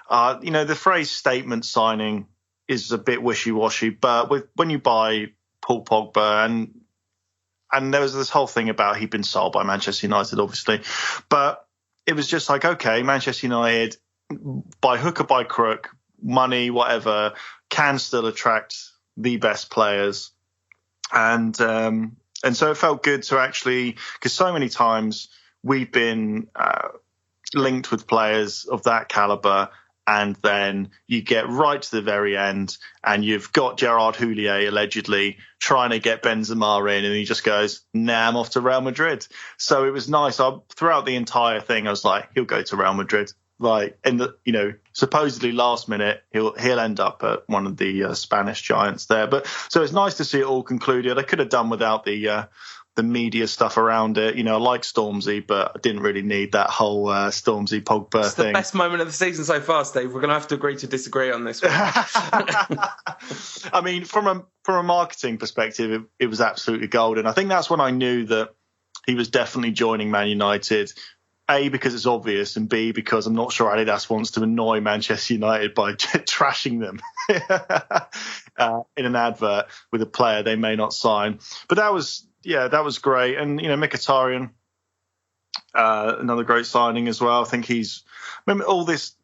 the phrase statement signing is a bit wishy-washy, but when you buy Paul Pogba, and there was this whole thing about he'd been sold by Manchester United, obviously, but it was just like, okay, Manchester United, by hook or by crook, money, whatever, can still attract the best players. And so it felt good to actually, because so many times we've been linked with players of that caliber, and then you get right to the very end and you've got Gerard Houllier allegedly trying to get Benzema in, and he just goes, nah, I'm off to Real Madrid. So it was nice. Throughout the entire thing, I was like, he'll go to Real Madrid. Like, supposedly last minute, he'll end up at one of the Spanish giants there. But so it's nice to see it all concluded. I could have done without the media stuff around it. I like Stormzy, but I didn't really need that whole Stormzy Pogba it's thing. The best moment of the season so far, Steve. We're going to have to agree to disagree on this one. I mean, from a marketing perspective, it was absolutely golden. I think that's when I knew that he was definitely joining Man United. A, because it's obvious, and B, because I'm not sure Adidas wants to annoy Manchester United by trashing them in an advert with a player they may not sign. But that was great. And, Mkhitaryan, another great signing as well. I think remember all this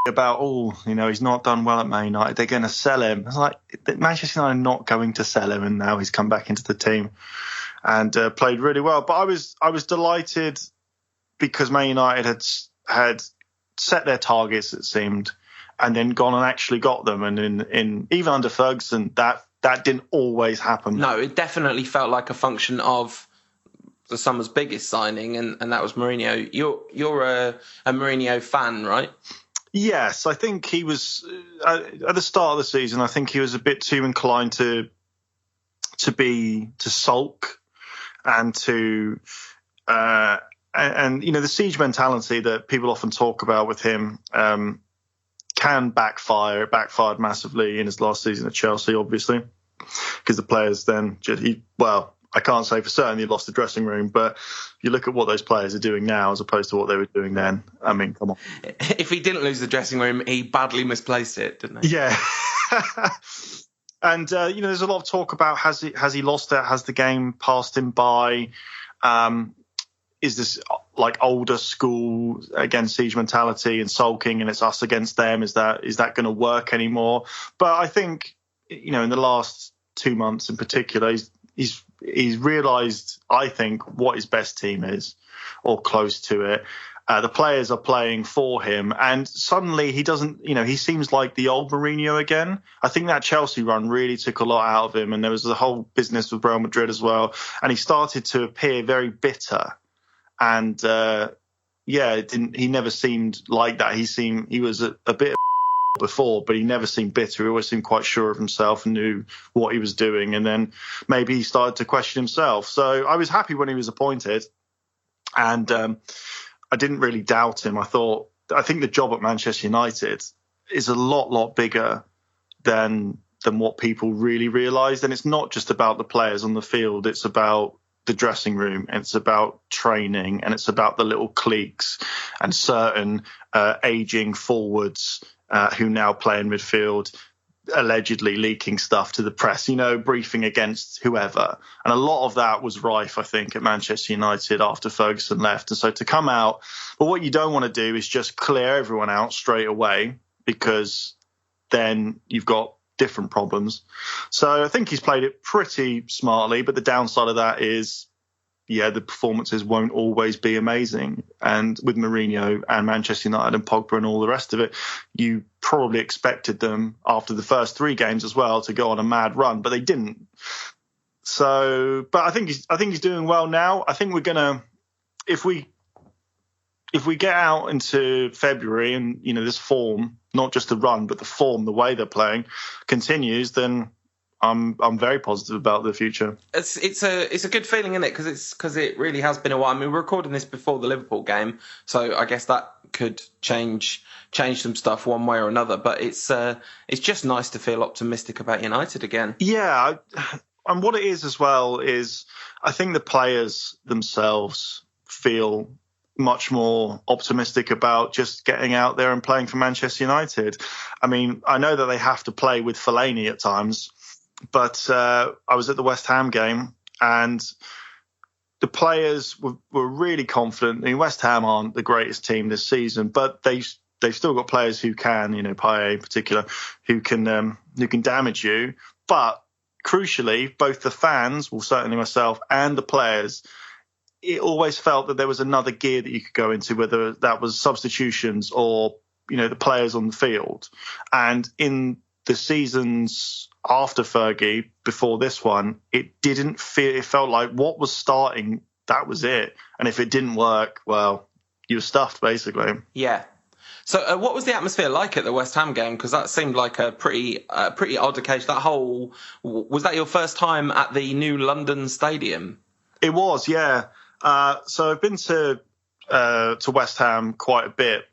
about, he's not done well at Man United, they're going to sell him. It's like, Manchester United are not going to sell him, and now he's come back into the team and played really well. But I was delighted because Man United had set their targets, it seemed, and then gone and actually got them. And in even under Ferguson, that didn't always happen. No, it definitely felt like a function of the summer's biggest signing, and that was Mourinho. You're a Mourinho fan, right? Yes, I think he was at the start of the season. I think he was a bit too inclined to sulk and to the siege mentality that people often talk about with him can backfire. It backfired massively in his last season at Chelsea, obviously, because the players then I can't say for certain he lost the dressing room, but you look at what those players are doing now as opposed to what they were doing then. I mean, come on. If he didn't lose the dressing room, he badly misplaced it, didn't he? Yeah. And, there's a lot of talk about has he lost it? Has the game passed him by? Is this like older school, again, siege mentality and sulking, and it's us against them? Is that going to work anymore? But I think, in the last 2 months in particular, he's realised, I think, what his best team is, or close to it. The players are playing for him, and suddenly he doesn't, he seems like the old Mourinho again. I think that Chelsea run really took a lot out of him, and there was the whole business with Real Madrid as well, and he started to appear very bitter. And he never seemed like that. He was a bit before, but he never seemed bitter. He always seemed quite sure of himself and knew what he was doing. And then maybe he started to question himself. So I was happy when he was appointed, and I didn't really doubt him. I think the job at Manchester United is a lot bigger than what people really realise. And it's not just about the players on the field. It's about the dressing room, and it's about training, and it's about the little cliques and certain aging forwards who now play in midfield, allegedly leaking stuff to the press, briefing against whoever. And a lot of that was rife, I think, at Manchester United after Ferguson left. And so to come out, but what you don't want to do is just clear everyone out straight away, because then you've got different problems. So I think he's played it pretty smartly, but the downside of that is, the performances won't always be amazing. And with Mourinho and Manchester United and Pogba and all the rest of it, you probably expected them after the first 3 games as well to go on a mad run, but they didn't. So, but I think he's doing well now. I think we're gonna, if we get out into February and this form, not just the run, but the form, the way they're playing, continues, then I'm very positive about the future. It's a good feeling, isn't it? Because it really has been a while. I mean, we're recording this before the Liverpool game, so I guess that could change some stuff one way or another. But it's just nice to feel optimistic about United again. Yeah, and what it is as well is I think the players themselves feel much more optimistic about just getting out there and playing for Manchester United. I mean, I know that they have to play with Fellaini at times, but I was at the West Ham game, and the players were really confident. I mean, West Ham aren't the greatest team this season, but they've still got players who can, Payet in particular, who can damage you. But crucially, both the fans, well, certainly myself, and the players, it always felt that there was another gear that you could go into, whether that was substitutions or, the players on the field. And in the seasons after Fergie, before this one, it felt like what was starting, that was it. And if it didn't work, well, you were stuffed, basically. Yeah. So what was the atmosphere like at the West Ham game? Because that seemed like a pretty odd occasion. Was that your first time at the new London stadium? It was, yeah. So I've been to West Ham quite a bit.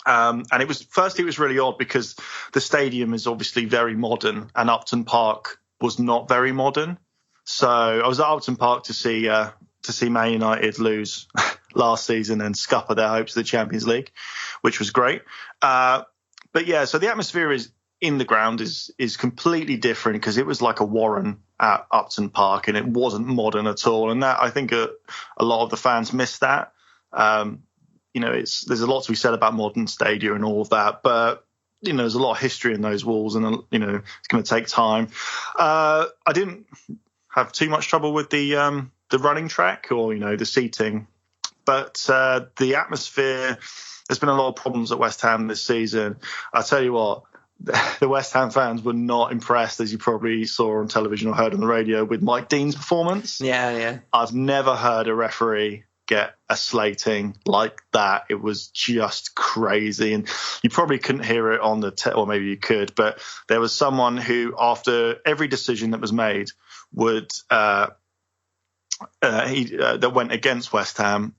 And it was really odd because the stadium is obviously very modern, and Upton Park was not very modern. So I was at Upton Park to see Man United lose last season and scupper their hopes of the Champions League, which was great. But yeah, so the atmosphere in the ground is completely different, because it was like a warren at Upton Park, and it wasn't modern at all. And that, I think a lot of the fans missed that. there's a lot to be said about modern stadia and all of that, but there's a lot of history in those walls, and it's going to take time. I didn't have too much trouble with the running track or the seating, but the atmosphere. There's been a lot of problems at West Ham this season. I tell you what, the West Ham fans were not impressed, as you probably saw on television or heard on the radio, with Mike Dean's performance. Yeah. I've never heard a referee get a slating like that. It was just crazy, and you probably couldn't hear it on the or maybe you could, but there was someone who, after every decision that was made, would that went against West Ham,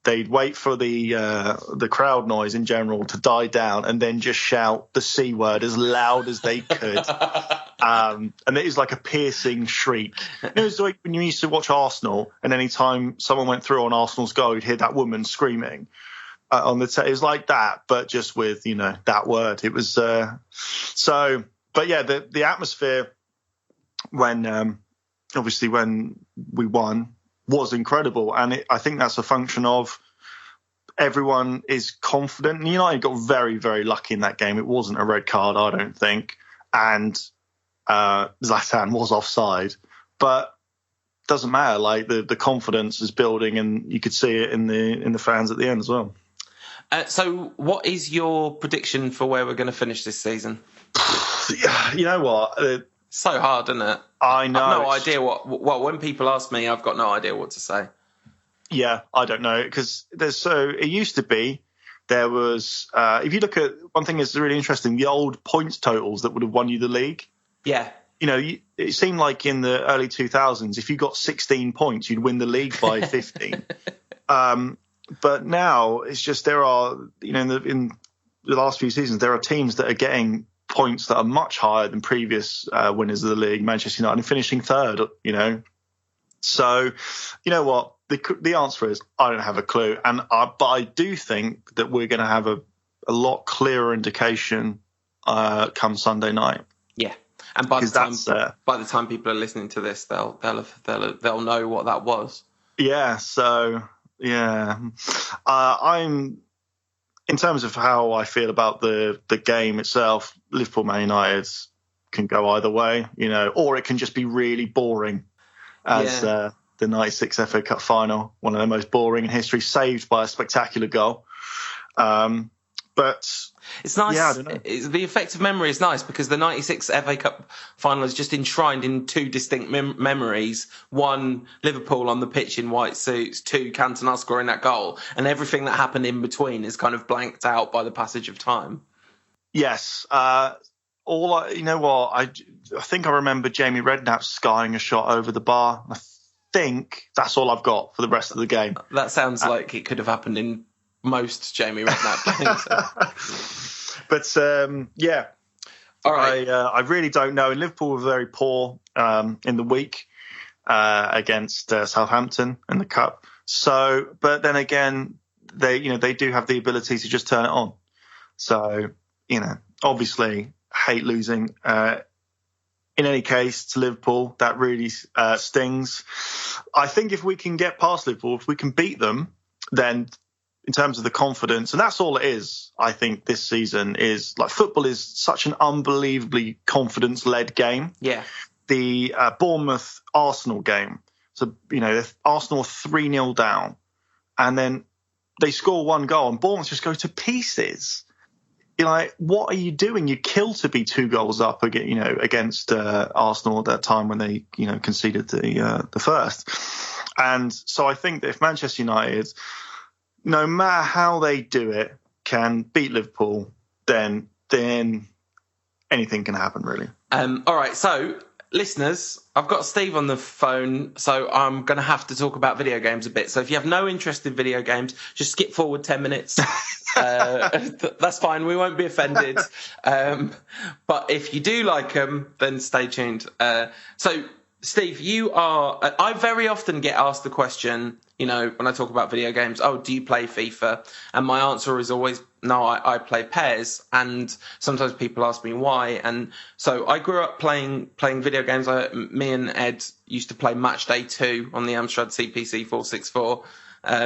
they'd wait for the crowd noise in general to die down and then just shout the C word as loud as they could. And it was like a piercing shriek. It was like when you used to watch Arsenal, and any time someone went through on Arsenal's goal, you'd hear that woman screaming on the it was like that, but just with that word. It was but yeah, the atmosphere when obviously when we won was incredible, and I think that's a function of everyone is confident. And United got very, very lucky in that game. It wasn't a red card, I don't think, and Zlatan was offside, but it doesn't matter. Like the confidence is building, and you could see it in the fans at the end as well. So, what is your prediction for where we're going to finish this season? You know what? So hard, isn't it? I know. I've no idea what. When people ask me, I've got no idea what to say. Yeah, I don't know, because it used to be there was. If you look at one thing that's really interesting, the old points totals that would have won you the league. Yeah. It seemed like in the early 2000s, if you got 16 points, you'd win the league by 15. But now it's just there are in the last few seasons there are teams that are getting points that are much higher than previous winners of the league, Manchester United, and finishing third, So, you know what? The answer is I don't have a clue. But I do think that we're going to have a lot clearer indication come Sunday night. Yeah. And by the time people are listening to this, they'll know what that was. Yeah. So, yeah. I'm... In terms of how I feel about the game itself, Liverpool Man United can go either way, or it can just be really boring, as the 96 FA Cup final, one of the most boring in history, saved by a spectacular goal. But it's nice. Yeah, I don't know. The effect of memory is nice, because the 96 FA Cup final is just enshrined in two distinct memories. One, Liverpool on the pitch in white suits. Two, Cantona scoring that goal. And everything that happened in between is kind of blanked out by the passage of time. Yes. I think I remember Jamie Redknapp skying a shot over the bar. I think that's all I've got for the rest of the game. That sounds like it could have happened in most Jamie Redknapp games. But yeah, all right. I really don't know. And Liverpool were very poor in the week against Southampton in the cup. So, but then again, they do have the ability to just turn it on. So, obviously hate losing. In any case, to Liverpool, that really stings. I think if we can get past Liverpool, if we can beat them, then in terms of the confidence, and that's all it is, I think this season is like football is such an unbelievably confidence-led game. Yeah. The Bournemouth-Arsenal game. So, Arsenal 3-0 down, and then they score one goal and Bournemouth just go to pieces. You're like, what are you doing? You kill to be 2 goals up against Arsenal at that time when they conceded the first. And so I think that if Manchester United, no matter how they do it, can beat Liverpool, then anything can happen, really. All right, so listeners, I've got Steve on the phone, so I'm going to have to talk about video games a bit. So if you have no interest in video games, just skip forward 10 minutes. That's fine. We won't be offended. But if you do like them, then stay tuned. So, Steve, I very often get asked the question, when I talk about video games, do you play FIFA? And my answer is always, no, I play PES. And sometimes people ask me why. And so I grew up playing video games. Me and Ed used to play Match Day 2 on the Amstrad CPC 464.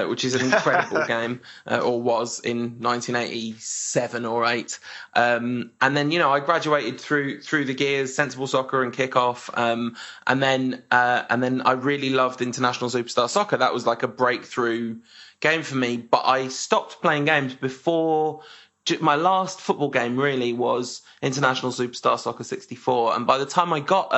which is an incredible game, or was in 1987 or 8. And then, I graduated through the gears, Sensible Soccer and Kickoff. And then I really loved International Superstar Soccer. That was like a breakthrough game for me. But I stopped playing games before. My last football game really was International Superstar Soccer 64. And by the time I got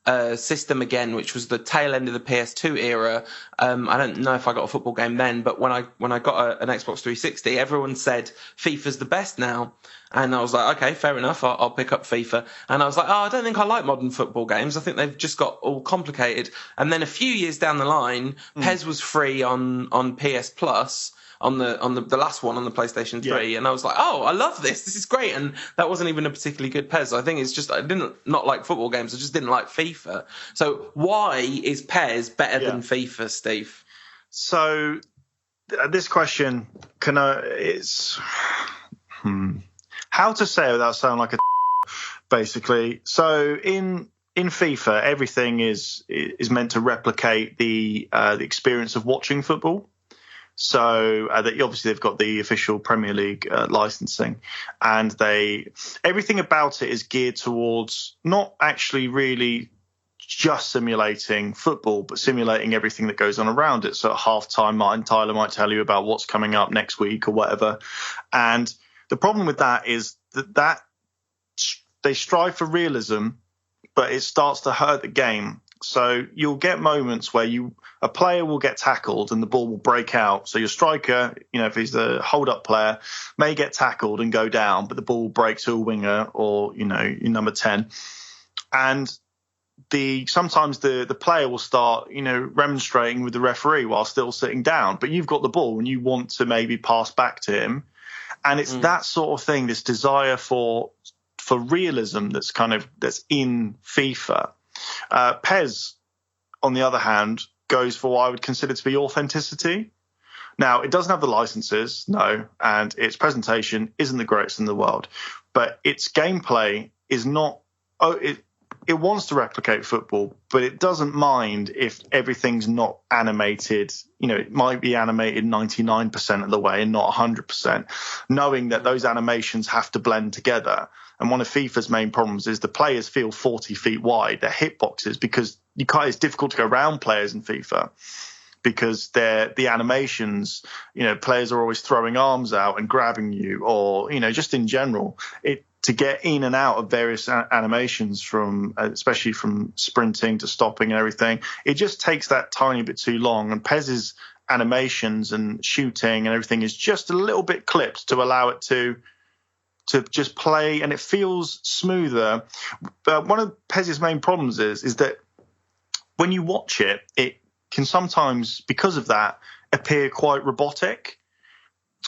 a system again, which was the tail end of the PS2 era, I don't know if I got a football game then, but when I got an Xbox 360, everyone said FIFA's the best now. And I was like, okay, fair enough, I'll pick up FIFA. And I was like, I don't think I like modern football games. I think they've just got all complicated. And then a few years down the line, PES was free on PS Plus, on the last one on the PlayStation 3, and I was like, I love this. This is great. And that wasn't even a particularly good PES. I think it's just I didn't not like football games. I just didn't like FIFA. So why is PES better than FIFA, Steve? So this question is how to say it without sounding like a basically. So in FIFA, everything is meant to replicate the experience of watching football. So obviously they've got the official Premier League licensing, and everything about it is geared towards not actually really just simulating football, but simulating everything that goes on around it. So at halftime, Martin Tyler might tell you about what's coming up next week or whatever. And the problem with that is that they strive for realism, but it starts to hurt the game. So you'll get moments where a player will get tackled and the ball will break out. So your striker, if he's the hold-up player, may get tackled and go down, but the ball will break to a winger or, your number 10. And sometimes the player will start, remonstrating with the referee while still sitting down. But you've got the ball and you want to maybe pass back to him. And it's that sort of thing, this desire for realism that's in FIFA. PES, on the other hand, goes for what I would consider to be authenticity. Now, it doesn't have the licenses, no, and its presentation isn't the greatest in the world, but its gameplay is not. It wants to replicate football, but it doesn't mind if everything's not animated. It might be animated 99% of the way and not 100%, knowing that those animations have to blend together. And one of FIFA's main problems is the players feel 40 feet wide. They're hitboxes because it's difficult to go around players in FIFA because the animations, players are always throwing arms out and grabbing you, or, just in general, to get in and out of various animations especially from sprinting to stopping and everything, it just takes that tiny bit too long. And PES's animations and shooting and everything is just a little bit clipped to allow it to just play, and it feels smoother. But one of PES's main problems is that when you watch it, it can sometimes, because of that, appear quite robotic.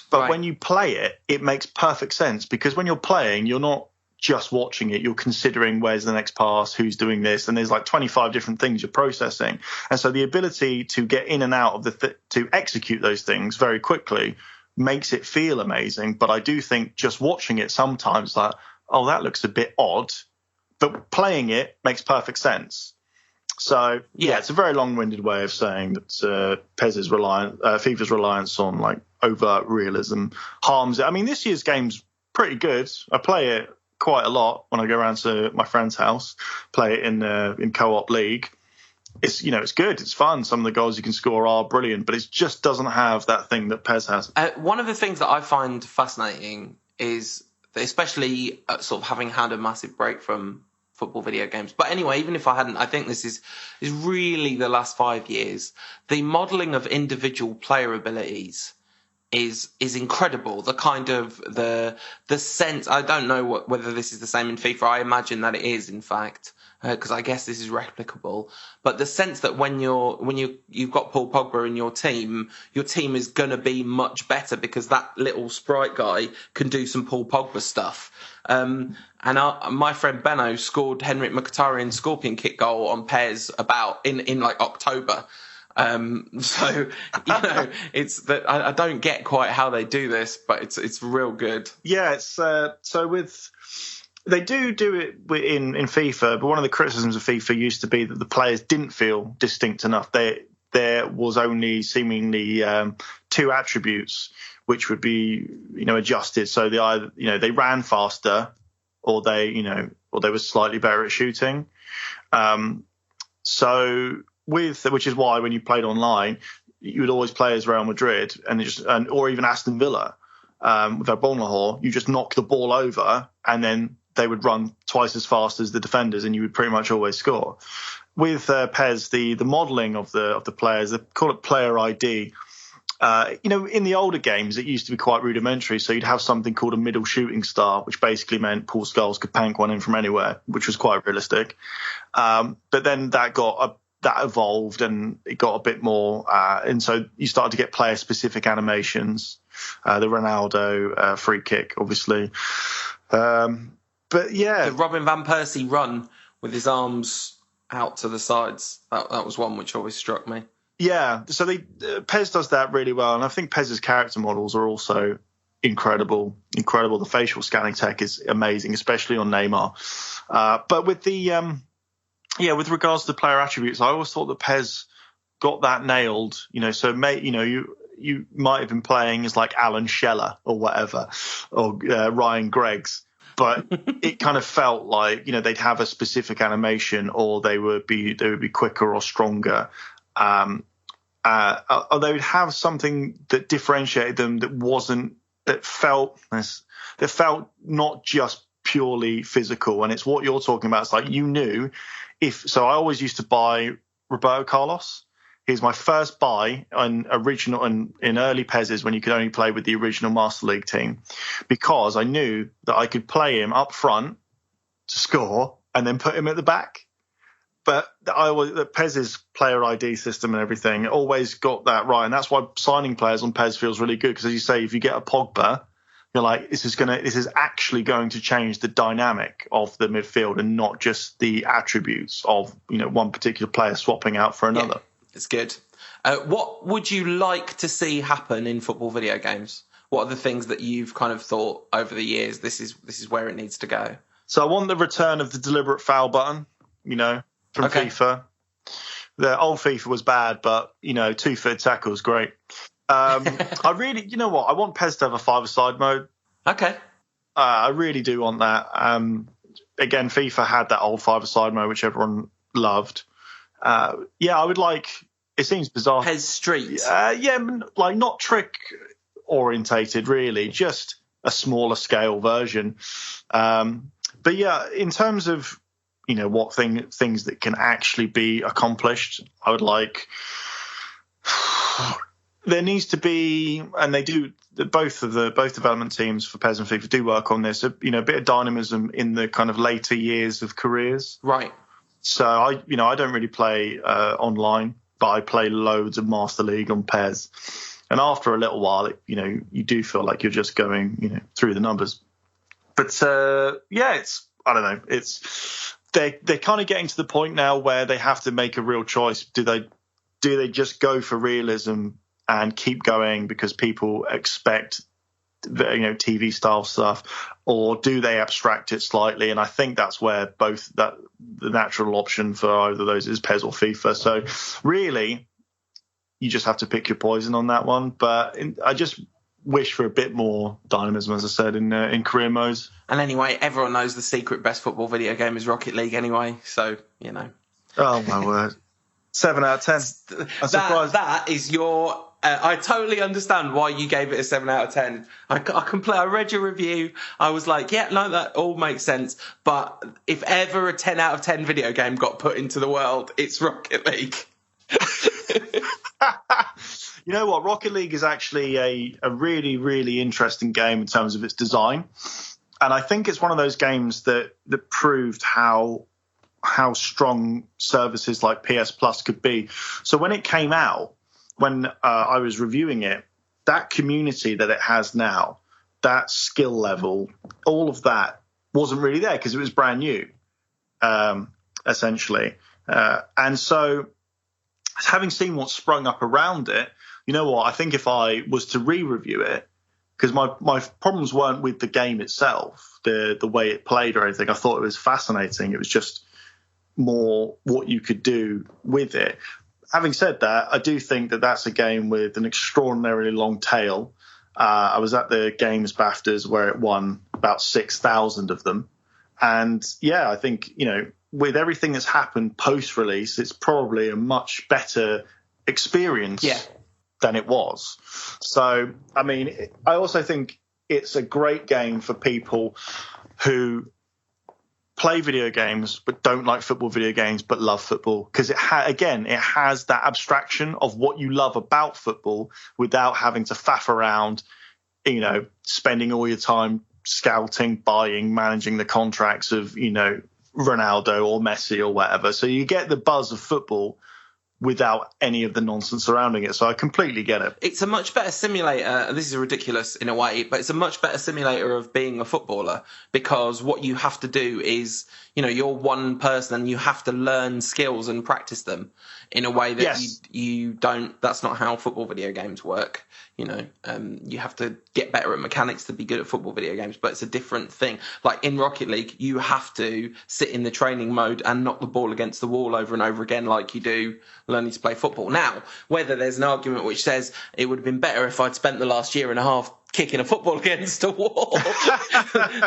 But when you play it, it makes perfect sense, because when you're playing, you're not just watching it. You're considering where's the next pass, who's doing this, and there's like 25 different things you're processing. And so the ability to get in and out of to execute those things very quickly makes it feel amazing. But I do think just watching it sometimes, that looks a bit odd, but playing it makes perfect sense. So it's a very long-winded way of saying that PES's FIFA's reliance on like overt realism harms it. I mean, this year's game's pretty good. I play it quite a lot when I go around to my friend's house, play it in co-op league. It's it's good, it's fun. Some of the goals you can score are brilliant, but it just doesn't have that thing that PES has. One of the things that I find fascinating is that, especially sort of having had a massive break from football video games, but anyway, even if I hadn't, I think this is really the last 5 years. The modelling of individual player abilities is incredible. The kind of the sense. I don't know whether this is the same in FIFA. I imagine that it is, in fact. Because I guess this is replicable, but the sense that when you've got Paul Pogba in your team is going to be much better because that little sprite guy can do some Paul Pogba stuff. And my friend Benno scored Henrik Mkhitaryan's scorpion kick goal on PES about in like October. So it's that I don't get quite how they do this, but it's real good. Yeah, it's so with. They do it in FIFA, but one of the criticisms of FIFA used to be that the players didn't feel distinct enough. They there was only seemingly 2 attributes which would be, adjusted. So they ran faster, or they were slightly better at shooting. So which is why when you played online, you would always play as Real Madrid or even Aston Villa with their ball. You just knock the ball over, and then they would run twice as fast as the defenders, and you would pretty much always score. With PES, the modelling of the players, they call it player ID. In the older games, it used to be quite rudimentary. So you'd have something called a middle shooting star, which basically meant Paul Scholes could pank one in from anywhere, which was quite realistic. But then that evolved, and it got a bit more. And so you started to get player-specific animations. The Ronaldo free kick, obviously. But yeah, the Robin van Persie run with his arms out to the sides. That was one which always struck me. Yeah, so PES does that really well, and I think PES's character models are also incredible. The facial scanning tech is amazing, especially on Neymar. But with with regards to the player attributes, I always thought that PES got that nailed. So you might have been playing as like Alan Sheller or whatever, or Ryan Greggs. But it kind of felt like, they'd have a specific animation, or they would be quicker or stronger. Or they would have something that differentiated them that felt not just purely physical. And it's what you're talking about. It's like, so I always used to buy Roberto Carlos. He was my first buy in early PESs, when you could only play with the original Master League team, because I knew that I could play him up front to score and then put him at the back. But the PES's player ID system and everything always got that right, and that's why signing players on PES feels really good. Because as you say, if you get a Pogba, you're like, this is actually going to change the dynamic of the midfield, and not just the attributes of one particular player swapping out for another. Yeah. It's good. What would you like to see happen in football video games? What are the things that you've kind of thought over the years, this is where it needs to go? So I want the return of the deliberate foul button, from FIFA. The old FIFA was bad, but, two-foot tackle is great. I really, I want PES to have a 5-a-side mode. Okay. I really do want that. Again, FIFA had that old 5-a-side mode, which everyone loved. I would like. It seems bizarre. PES Street. Like not trick orientated, really, just a smaller scale version. But yeah, in terms of what things that can actually be accomplished, I would like. There needs to be, and they do. Both development teams for PES and FIFA do work on this. A bit of dynamism in the kind of later years of careers. Right. So I don't really play online, but I play loads of Master League on PES. And after a little while, you do feel like you're just going, through the numbers. But it's, I don't know. It's they're kind of getting to the point now where they have to make a real choice. Do they just go for realism and keep going because people expect TV style stuff, or do they abstract it slightly? And I think that's where the natural option for either of those is PES or FIFA. So really, you just have to pick your poison on that one. But I just wish for a bit more dynamism, as I said, in career modes. And anyway, everyone knows the secret best football video game is Rocket League anyway. So, Oh, my word. 7 out of 10. I'm surprised. That is your... I totally understand why you gave it a 7 out of 10. I read your review. I was like, yeah, no, that all makes sense. But if ever a 10 out of 10 video game got put into the world, it's Rocket League. You know what? Rocket League is actually a really, really interesting game in terms of its design. And I think it's one of those games that proved how strong services like PS Plus could be. So when it came out, when I was reviewing it, that community that it has now, that skill level, all of that wasn't really there because it was brand new, essentially. And so having seen what sprung up around it, you know what? I think if I was to re-review it, because my problems weren't with the game itself, the way it played or anything. I thought it was fascinating. It was just more what you could do with it. having said that, I do think that that's a game with an extraordinarily long tail. I was at the Games BAFTAs where it won about 6,000 of them. And yeah, I think, with everything that's happened post-release, it's probably a much better experience than it was. So, I mean, I also think it's a great game for people who play video games but don't like football video games but love football, because it has that abstraction of what you love about football without having to faff around, spending all your time scouting, buying, managing the contracts of, Ronaldo or Messi or whatever. So you get the buzz of football without any of the nonsense surrounding it. So I completely get it. It's a much better simulator, and this is ridiculous in a way, but it's a much better simulator of being a footballer, because what you have to do is, you're one person and you have to learn skills and practice them in a way that you don't. That's not how football video games work. You have to get better at mechanics to be good at football video games, but it's a different thing. Like in Rocket League, you have to sit in the training mode and knock the ball against the wall over and over again like you do learning to play football. Now, whether there's an argument which says it would have been better if I'd spent the last year and a half kicking a football against a wall,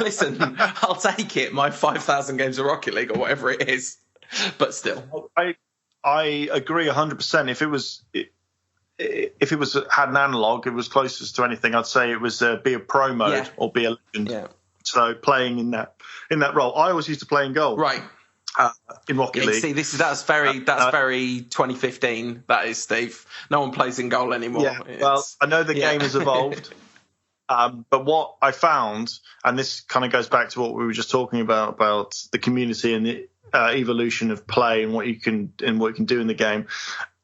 listen, I'll take it, my 5,000 games of Rocket League or whatever it is, but still. I agree 100%. If it was had an analog, it was closest to anything. I'd say it was be a pro mode or be a legend. Yeah. So playing in that role, I always used to play in goal. Right. In Rocket League. See, that's very 2015. That is, Steve. No one plays in goal anymore. Yeah. Well, I know the game has evolved, but what I found, and this kind of goes back to what we were just talking about the community and the evolution of play and what you can do in the game,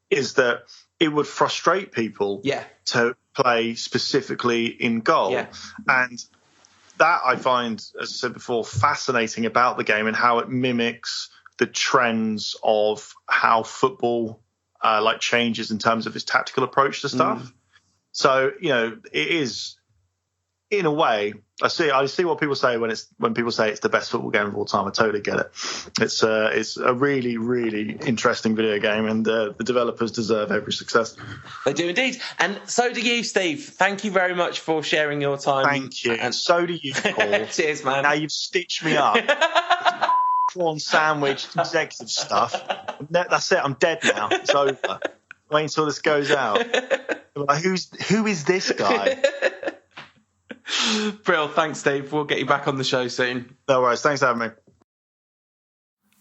is that it would frustrate people to play specifically in goal. Yeah. And that I find, as I said before, fascinating about the game and how it mimics the trends of how football changes in terms of its tactical approach to stuff. So, it is, in a way, I see what people say when people say it's the best football game of all time. I totally get it. It's a really, really interesting video game, and the developers deserve every success. They do indeed, and so do you, Steve. Thank you very much for sharing your time. Thank you, and so do you, Paul. Cheers, man. Now you've stitched me up. Prawn sandwich executive stuff. That's it. I'm dead now. It's over. Wait until this goes out. Like, who is this guy? Brill, thanks, Steve. We'll get you back on the show soon. No worries. Thanks for having me.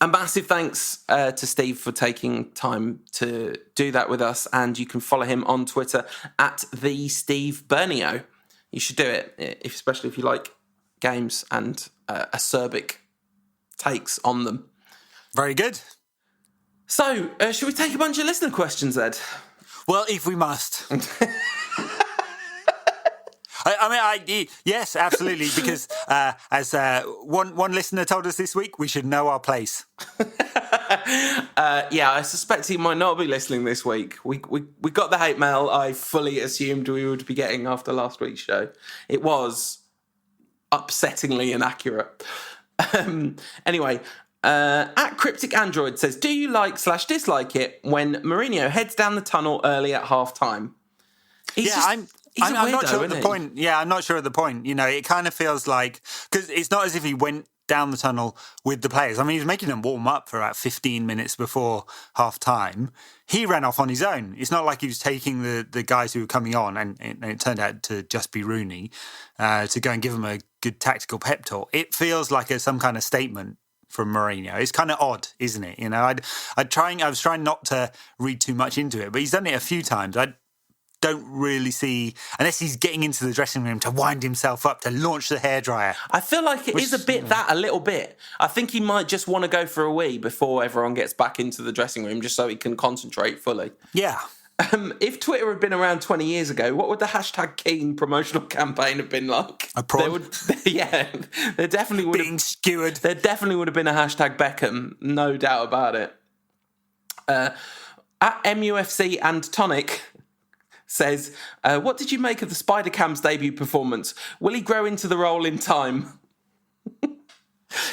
A massive thanks to Steve for taking time to do that with us. And you can follow him on Twitter at @TheSteveBurnio. You should do it, especially if you like games and acerbic takes on them. Very good. So, should we take a bunch of listener questions, Ed? Well, if we must. Yes, absolutely, because as one listener told us this week, we should know our place. I suspect he might not be listening this week. We got the hate mail I fully assumed we would be getting after last week's show. It was upsettingly inaccurate. Anyway, at Cryptic Android says, do you like/dislike it when Mourinho heads down the tunnel early at half-time? I'm not sure at the point. Yeah, I'm not sure at the point. It kind of feels like, because it's not as if he went down the tunnel with the players. I mean, he was making them warm up for about 15 minutes before half time. He ran off on his own. It's not like he was taking the guys who were coming on, and it turned out to just be Rooney, to go and give them a good tactical pep talk. It feels like some kind of statement from Mourinho. It's kind of odd, isn't it? I was trying not to read too much into it, but he's done it a few times. I don't really see, unless he's getting into the dressing room to wind himself up, to launch the hairdryer. I feel like it is a little bit. I think he might just want to go for a wee before everyone gets back into the dressing room, just so he can concentrate fully. Yeah. If Twitter had been around 20 years ago, what would the #Keane promotional campaign have been like? A prawn? There definitely would being skewered. There definitely would have been a #Beckham, no doubt about it. At MUFC and Tonic says, what did you make of the Spider-Cam's debut performance? Will he grow into the role in time?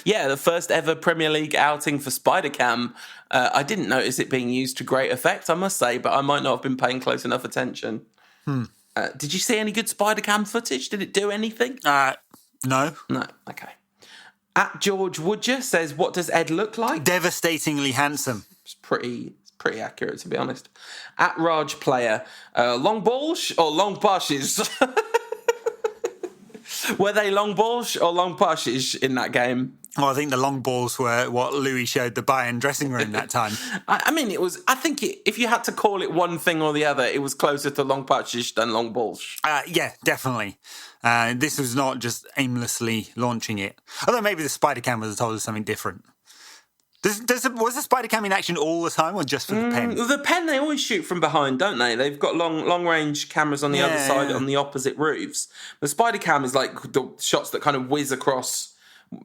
Yeah, the first ever Premier League outing for Spider-Cam. I didn't notice it being used to great effect, I must say, but I might not have been paying close enough attention. Did you see any good Spider-Cam footage? Did it do anything? No. No, okay. At George Woodger says, what does Ed look like? Devastatingly handsome. It's pretty accurate, to be honest. At Raj Player, long balls or long passes? Were they long balls or long passes in that game? Well, I think the long balls were what Louis showed the Bayern dressing room that time. I mean, if you had to call it one thing or the other, it was closer to long passes than long balls. Yeah, definitely. This was not just aimlessly launching it. Although maybe the Spider-Cam was told us something different. Was the Spider-Cam in action all the time or just for the pen? The pen, they always shoot from behind, don't they? They've got long-range cameras on the other side, on the opposite roofs. The Spider-Cam is like the shots that kind of whiz across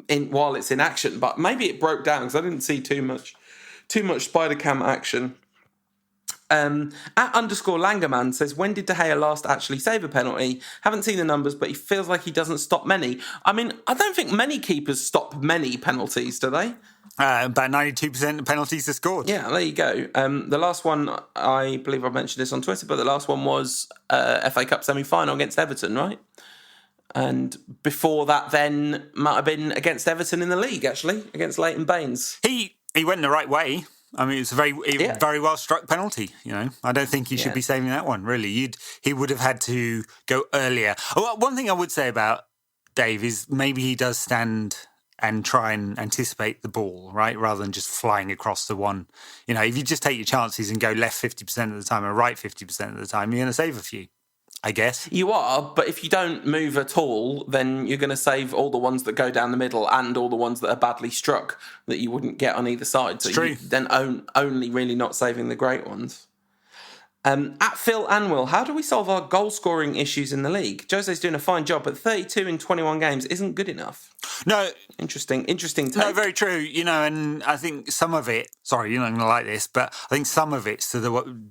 while it's in action. But maybe it broke down because I didn't see too much Spider-Cam action. At _ Langerman says, when did De Gea last actually save a penalty? Haven't seen the numbers, but he feels like he doesn't stop many. I mean, I don't think many keepers stop many penalties, do they? About 92% of penalties are scored. Yeah, there you go. The last one, I believe I mentioned this on Twitter, but the last one was FA Cup semi-final against Everton, right? And before that then might have been against Everton in the league, actually, against Leighton Baines. He went the right way. I mean, it's a very well struck penalty. You know, I don't think he should be saving that one. Really, he would have had to go earlier. One thing I would say about Dave is maybe he does stand and try and anticipate the ball, right, rather than just flying across the one. You know, if you just take your chances and go left 50% of the time and right 50% of the time, you're going to save a few. I guess. You are, but if you don't move at all, then you're going to save all the ones that go down the middle and all the ones that are badly struck that you wouldn't get on either side. So true. You then only really not saving the great ones. At Phil Anwil, how do we solve our goal-scoring issues in the league? Jose's doing a fine job, but 32 in 21 games isn't good enough. No. Interesting take. No, very true. You know, and I think some of it, sorry, you're not going to like this, but I think some of it's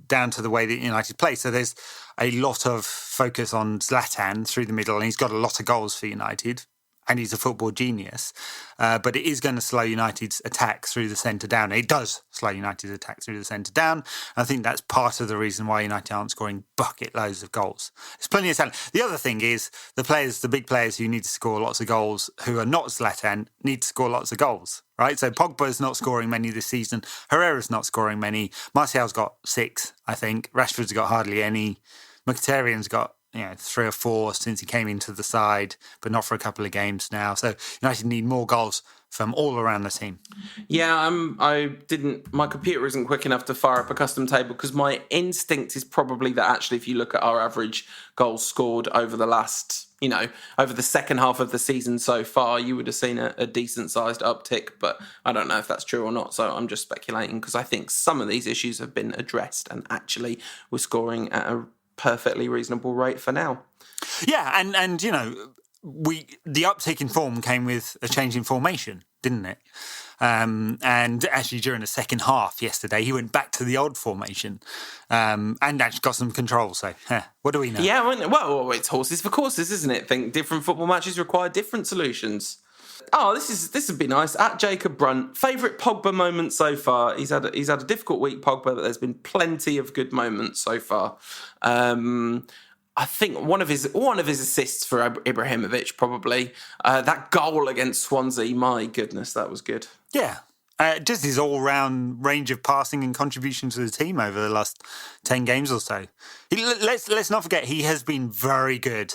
down to the way that United play. So there's a lot of focus on Zlatan through the middle, and he's got a lot of goals for United, and he's a football genius. But it is going to slow United's attack through the centre down. It does slow United's attack through the centre down. And I think that's part of the reason why United aren't scoring bucket loads of goals. There's plenty of talent. The other thing is the big players who need to score lots of goals, who are not Zlatan, need to score lots of goals, right? So Pogba's not scoring many this season. Herrera's not scoring many. Martial's got 6, I think. Rashford's got hardly any. Mkhitaryan's got 3 or 4 since he came into the side, but not for a couple of games now. So United need more goals from all around the team. Yeah, my computer isn't quick enough to fire up a custom table because my instinct is probably that actually if you look at our average goals scored over the last, over the second half of the season so far, you would have seen a decent sized uptick, but I don't know if that's true or not. So I'm just speculating because I think some of these issues have been addressed and actually we're scoring at a perfectly reasonable rate for now. Yeah, and the uptick in form came with a change in formation, didn't it? And actually during the second half yesterday, he went back to the old formation and actually got some control. So, what do we know? Yeah, well, it's horses for courses, isn't it? Think different football matches require different solutions. Oh, this would be nice. At Jacob Brunt, favourite Pogba moment so far. He's had a difficult week, Pogba, but there's been plenty of good moments so far. I think one of his assists for Ibrahimovic probably. That goal against Swansea, my goodness, that was good. Yeah. Just his all-round range of passing and contribution to the team over the last 10 games or so. Let's not forget, he has been very good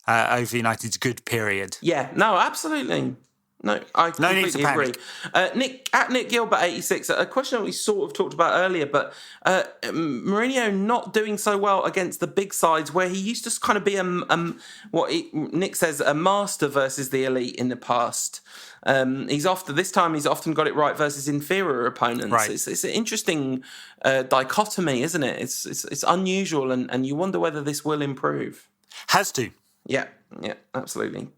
over United's good period. Yeah, no, absolutely. No, I completely agree. Nick Gilbert 86, a question that we sort of talked about earlier, but Mourinho not doing so well against the big sides where he used to kind of be Nick says a master versus the elite in the past. He's often got it right versus inferior opponents. Right. It's an interesting dichotomy, isn't it? It's unusual, and you wonder whether this will improve. Has to. Yeah, absolutely.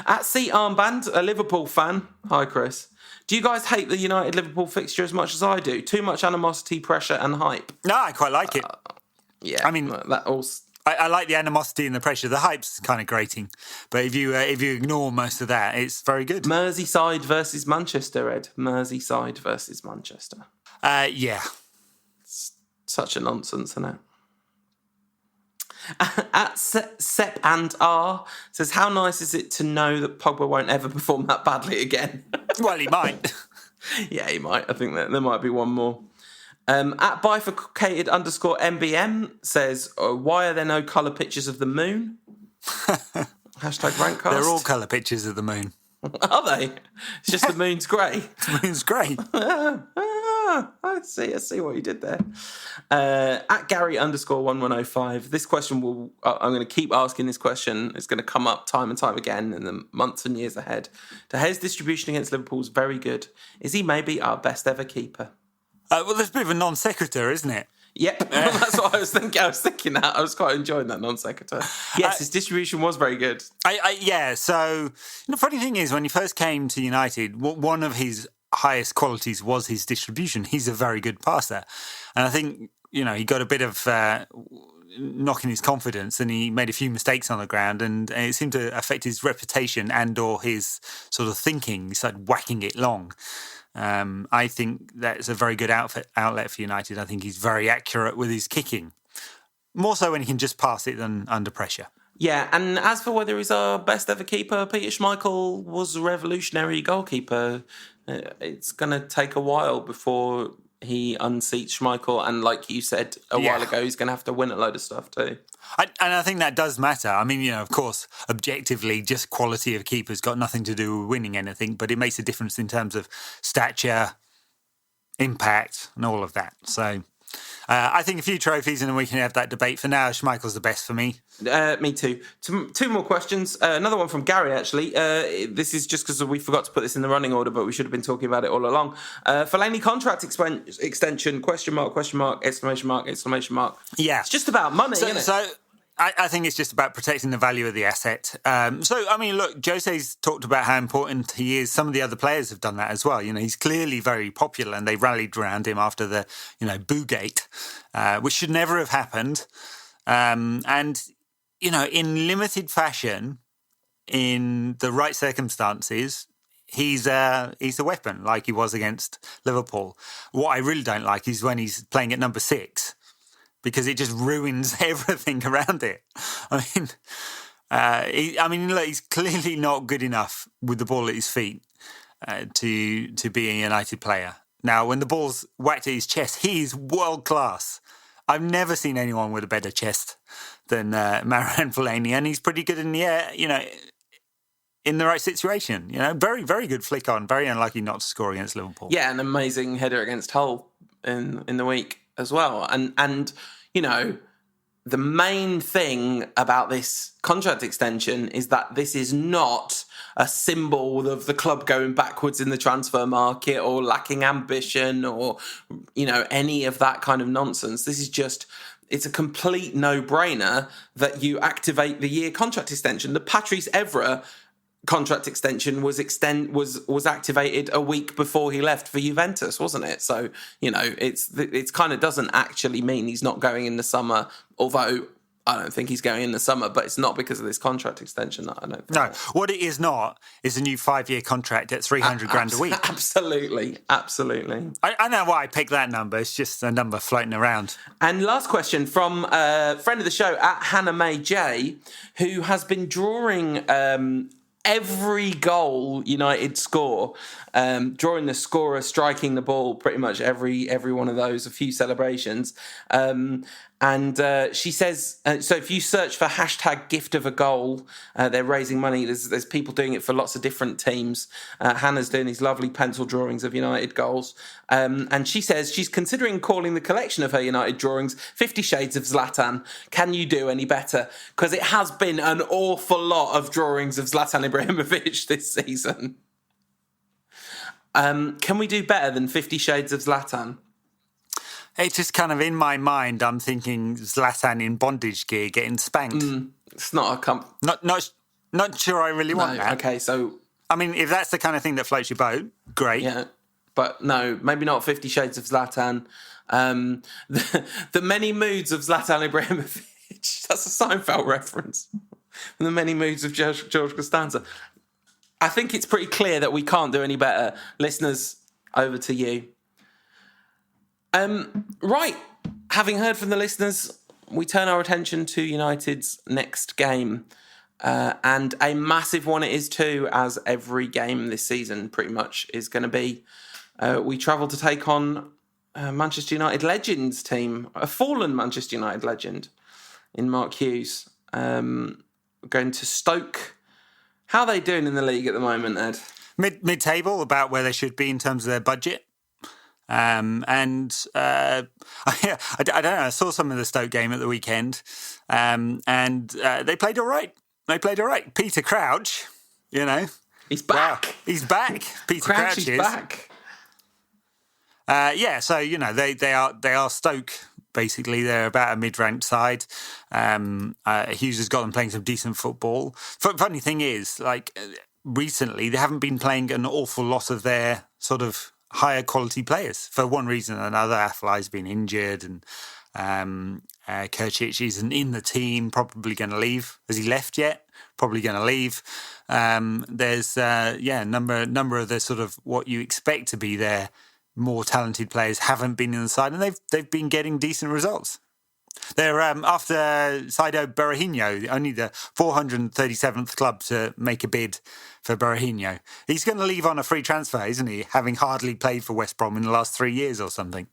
At C Armband, a Liverpool fan. Hi, Chris. Do you guys hate the United-Liverpool fixture as much as I do? Too much animosity, pressure and hype? No, I quite like it. Yeah, I mean, I like the animosity and the pressure. The hype's kind of grating, but if you ignore most of that, it's very good. Merseyside versus Manchester, Ed. Merseyside versus Manchester. Yeah. It's such a nonsense, isn't it? At Sep and R says, how nice is it to know that Pogba won't ever perform that badly again? Well, he might. Yeah, he might. I think that there might be one more. At bifurcated _MBM says, why are there no colour pictures of the moon? Hashtag Rankcast. They're all colour pictures of the moon. Are they? It's just the moon's grey. The moon's grey. I see what you did there. At Gary _1105, this question I'm going to keep asking this question. It's going to come up time and time again in the months and years ahead. De Gea's distribution against Liverpool is very good. Is he maybe our best ever keeper? Well, there's a bit of a non sequitur, isn't it? Yep, that's what I was thinking. I was thinking that. I was quite enjoying that non sequitur. Yes, his distribution was very good. Yeah, so the funny thing is, when he first came to United, one of his highest qualities was his distribution. He's a very good passer. And I think, he got a bit of knocking his confidence, and he made a few mistakes on the ground, and it seemed to affect his reputation and or his sort of thinking. He started whacking it long. I think that's a very good outlet for United. I think he's very accurate with his kicking. More so when he can just pass it than under pressure. Yeah, and as for whether he's our best ever keeper, Peter Schmeichel was a revolutionary goalkeeper. It's going to take a while before he unseats Schmeichel, and like you said a while ago, he's going to have to win a load of stuff too. And I think that does matter. I mean, of course, objectively, just quality of keeper's got nothing to do with winning anything, but it makes a difference in terms of stature, impact, and all of that. So I think a few trophies and then we can have that debate. For now, Schmeichel's the best for me. Me too. Two more questions. Another one from Gary, actually. This is just because we forgot to put this in the running order, but we should have been talking about it all along. Fellaini contract extension, question mark, exclamation mark, exclamation mark. Yeah. It's just about money, isn't it? So I think it's just about protecting the value of the asset. Look, Jose's talked about how important he is. Some of the other players have done that as well. He's clearly very popular, and they rallied around him after the, Boogate, which should never have happened. In limited fashion, in the right circumstances, he's a weapon like he was against Liverpool. What I really don't like is when he's playing at number 6. Because it just ruins everything around it. He's clearly not good enough with the ball at his feet to be a United player. Now, when the ball's whacked at his chest, he's world class. I've never seen anyone with a better chest than Marouane Fellaini, and he's pretty good in the air. In the right situation. Very, very good flick on. Very unlucky not to score against Liverpool. Yeah, an amazing header against Hull in the week as well. And the main thing about this contract extension is that this is not a symbol of the club going backwards in the transfer market or lacking ambition or, any of that kind of nonsense. This is just, it's a complete no-brainer that you activate the year contract extension. The Patrice Evra contract extension was activated a week before he left for Juventus, wasn't it? So it's kind of doesn't actually mean he's not going in the summer. Although I don't think he's going in the summer, but it's not because of this contract extension. I don't think. No, what it is not is a new 5-year contract at 300 grand a week. Absolutely. I know why I picked that number. It's just a number floating around. And last question from a friend of the show at Hannah May J, who has been drawing every goal United score, drawing the scorer, striking the ball, pretty much every one of those, a few celebrations. And she says, so if you search for hashtag gift of a goal, they're raising money. There's people doing it for lots of different teams. Hannah's doing these lovely pencil drawings of United goals. And she says she's considering calling the collection of her United drawings 50 Shades of Zlatan. Can you do any better? Because it has been an awful lot of drawings of Zlatan Ibrahimovic this season. Can we do better than 50 Shades of Zlatan? It's just kind of in my mind, I'm thinking Zlatan in bondage gear getting spanked. It's not a Not sure I really want that. Okay, so if that's the kind of thing that floats your boat, great. Yeah, but no, maybe not 50 Shades of Zlatan. The many moods of Zlatan Ibrahimovic. That's a Seinfeld reference. The Many Moods of George Costanza. I think it's pretty clear that we can't do any better. Listeners, over to you. Right. Having heard from the listeners, we turn our attention to United's next game. And a massive one it is too, as every game this season pretty much is going to be. We travel to take on Manchester United Legends team, a fallen Manchester United legend in Mark Hughes. We're going to Stoke. How are they doing in the league at the moment, Ed? Mid-table, about where they should be in terms of their budget. I don't know. I saw some of the Stoke game at the weekend, and they played all right. Peter Crouch, he's back. Wow. He's back. Peter Crouch is is back. So they are Stoke. Basically, they're about a mid-ranked side. Hughes has got them playing some decent football. Funny thing is, recently they haven't been playing an awful lot of their sort of higher quality players for one reason or another. Afellai's been injured, and Kirchich isn't in the team. Probably going to leave. Has he left yet? Probably going to leave. There's a number of the sort of what you expect to be their more talented players haven't been in the side, and they've been getting decent results. They're after Saido Berahino, only the 437th club to make a bid for Berahino. He's going to leave on a free transfer, isn't he? Having hardly played for West Brom in the last 3 years or something.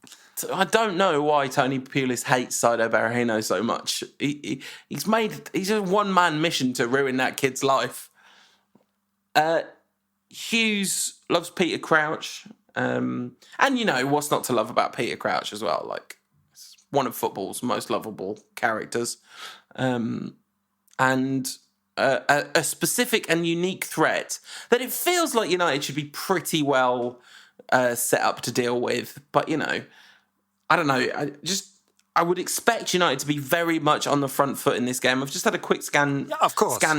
I don't know why Tony Pulis hates Saido Berahino so much. He's a one-man mission to ruin that kid's life. Hughes loves Peter Crouch. And what's not to love about Peter Crouch as well? It's one of football's most lovable characters, and a specific and unique threat that it feels like United should be pretty well set up to deal with. But I don't know. I would expect United to be very much on the front foot in this game. I've just had a quick scan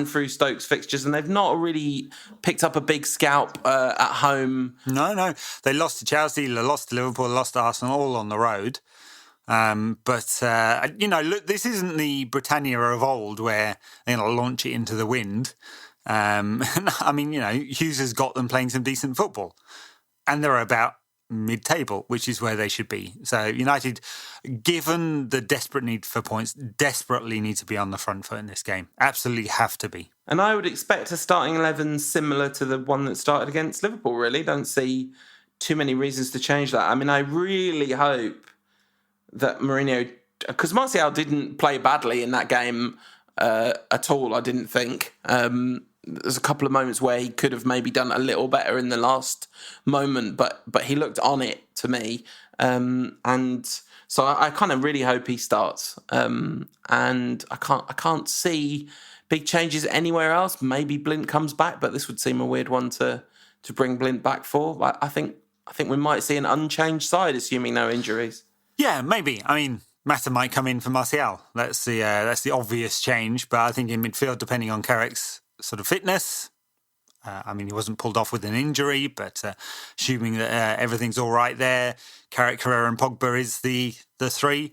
through Stoke's fixtures, and they've not really picked up a big scalp at home. No. They lost to Chelsea, lost to Liverpool, lost to Arsenal, all on the road. Look, this isn't the Britannia of old where they're going to launch it into the wind. Hughes has got them playing some decent football. And they're about mid-table, which is where they should be. So United, given the desperate need for points, desperately need to be on the front foot in this game. Absolutely have to be. And I would expect a starting 11 similar to the one that started against Liverpool, really. Don't see too many reasons to change that. I mean, I really hope that Mourinho... Because Martial didn't play badly in that game at all, I didn't think. There's a couple of moments where he could have maybe done a little better in the last moment, but he looked on it to me. And so I kind of really hope he starts. And I can't see big changes anywhere else. Maybe Blint comes back, but this would seem a weird one to bring Blint back for. But I think we might see an unchanged side, assuming no injuries. Yeah, maybe. I mean, Mata might come in for Martial. That's the obvious change. But I think in midfield, depending on Carrick's sort of fitness, he wasn't pulled off with an injury, but assuming that everything's all right there, Carrick, Herrera and Pogba is the three.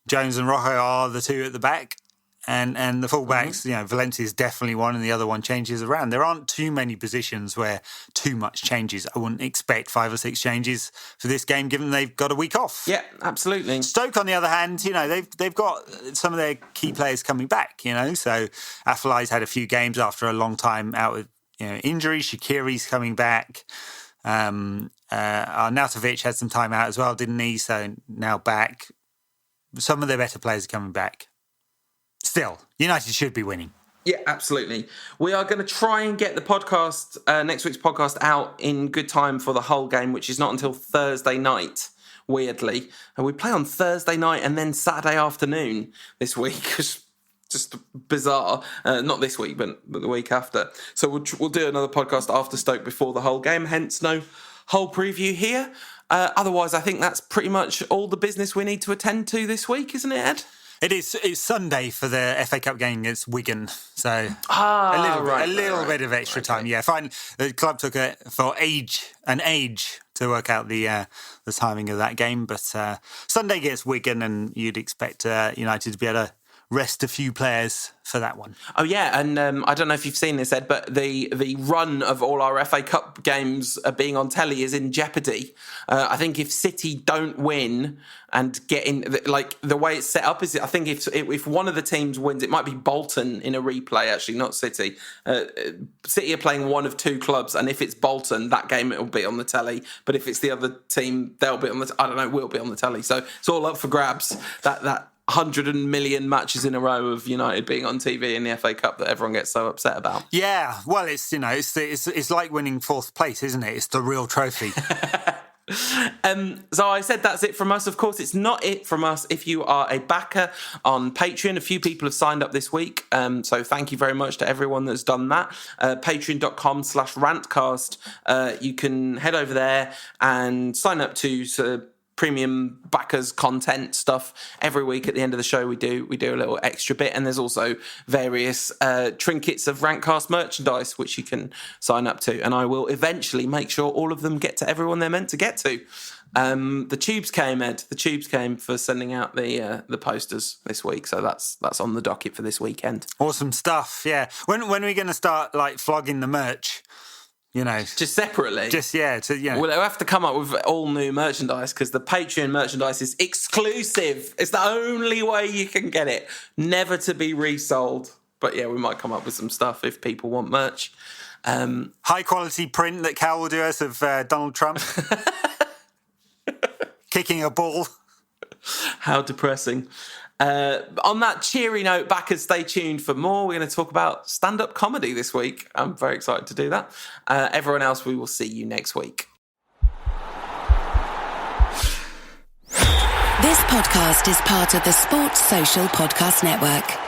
Jones and Rojo are the two at the back. And the fullbacks, Valencia is definitely one, and the other one changes around. There aren't too many positions where too much changes. I wouldn't expect 5 or 6 changes for this game, given they've got a week off. Yeah, absolutely. Stoke, on the other hand, they've got some of their key players coming back. So Afellai's had a few games after a long time out with injury. Shaqiri's coming back. Arnautovic had some time out as well, didn't he? So now back. Some of their better players are coming back. Still, United should be winning. Yeah, absolutely. We are going to try and get the podcast, next week's podcast, out in good time for the whole game, which is not until Thursday night, weirdly. And we play on Thursday night and then Saturday afternoon this week. Just bizarre. Not this week, but the week after. So we'll do another podcast after Stoke before the whole game, hence no whole preview here. Otherwise, I think that's pretty much all the business we need to attend to this week, isn't it, Ed? It's Sunday for the FA Cup game against Wigan, so a little bit of extra time. Yeah, fine. The club took an age to work out the timing of that game, but Sunday against Wigan, and you'd expect United to be able to rest a few players for that one. Oh yeah, and I don't know if you've seen this, Ed, but the run of all our FA Cup games being on telly is in jeopardy. I think if City don't win and get in, like the way it's set up is, I think if one of the teams wins, it might be Bolton in a replay, actually, not City. City are playing one of two clubs, and if it's Bolton, that game it will be on the telly. But if it's the other team, they'll be on the. I don't know, will be on the telly. So it's all up for grabs. That 100 million matches in a row of United being on TV in the FA Cup that everyone gets so upset about. Yeah, well, it's it's like winning fourth place, isn't it? It's the real trophy. So I said that's it from us. Of course, it's not it from us if you are a backer on Patreon. A few people have signed up this week, so thank you very much to everyone that's done that. Patreon.com/rantcast. You can head over there and sign up to premium backers content stuff. Every week at the end of the show we do a little extra bit, and there's also various trinkets of Rantcast merchandise which you can sign up to, and I will eventually make sure all of them get to everyone they're meant to get to. The tubes came, Ed. The tubes came for sending out the posters this week, so that's on the docket for this weekend. Awesome stuff. Yeah, when are we going to start like flogging the merch? Just separately. Well, they'll have to come up with all new merchandise because the Patreon merchandise is exclusive. It's the only way you can get it, never to be resold. But yeah, we might come up with some stuff if people want merch. High quality print that Cal will do us of Donald Trump kicking a ball. How depressing. On that cheery note, backers, stay tuned for more. We're going to talk about stand-up comedy this week. I'm very excited to do that. Everyone else, we will see you next week. This podcast is part of the Sports Social Podcast Network.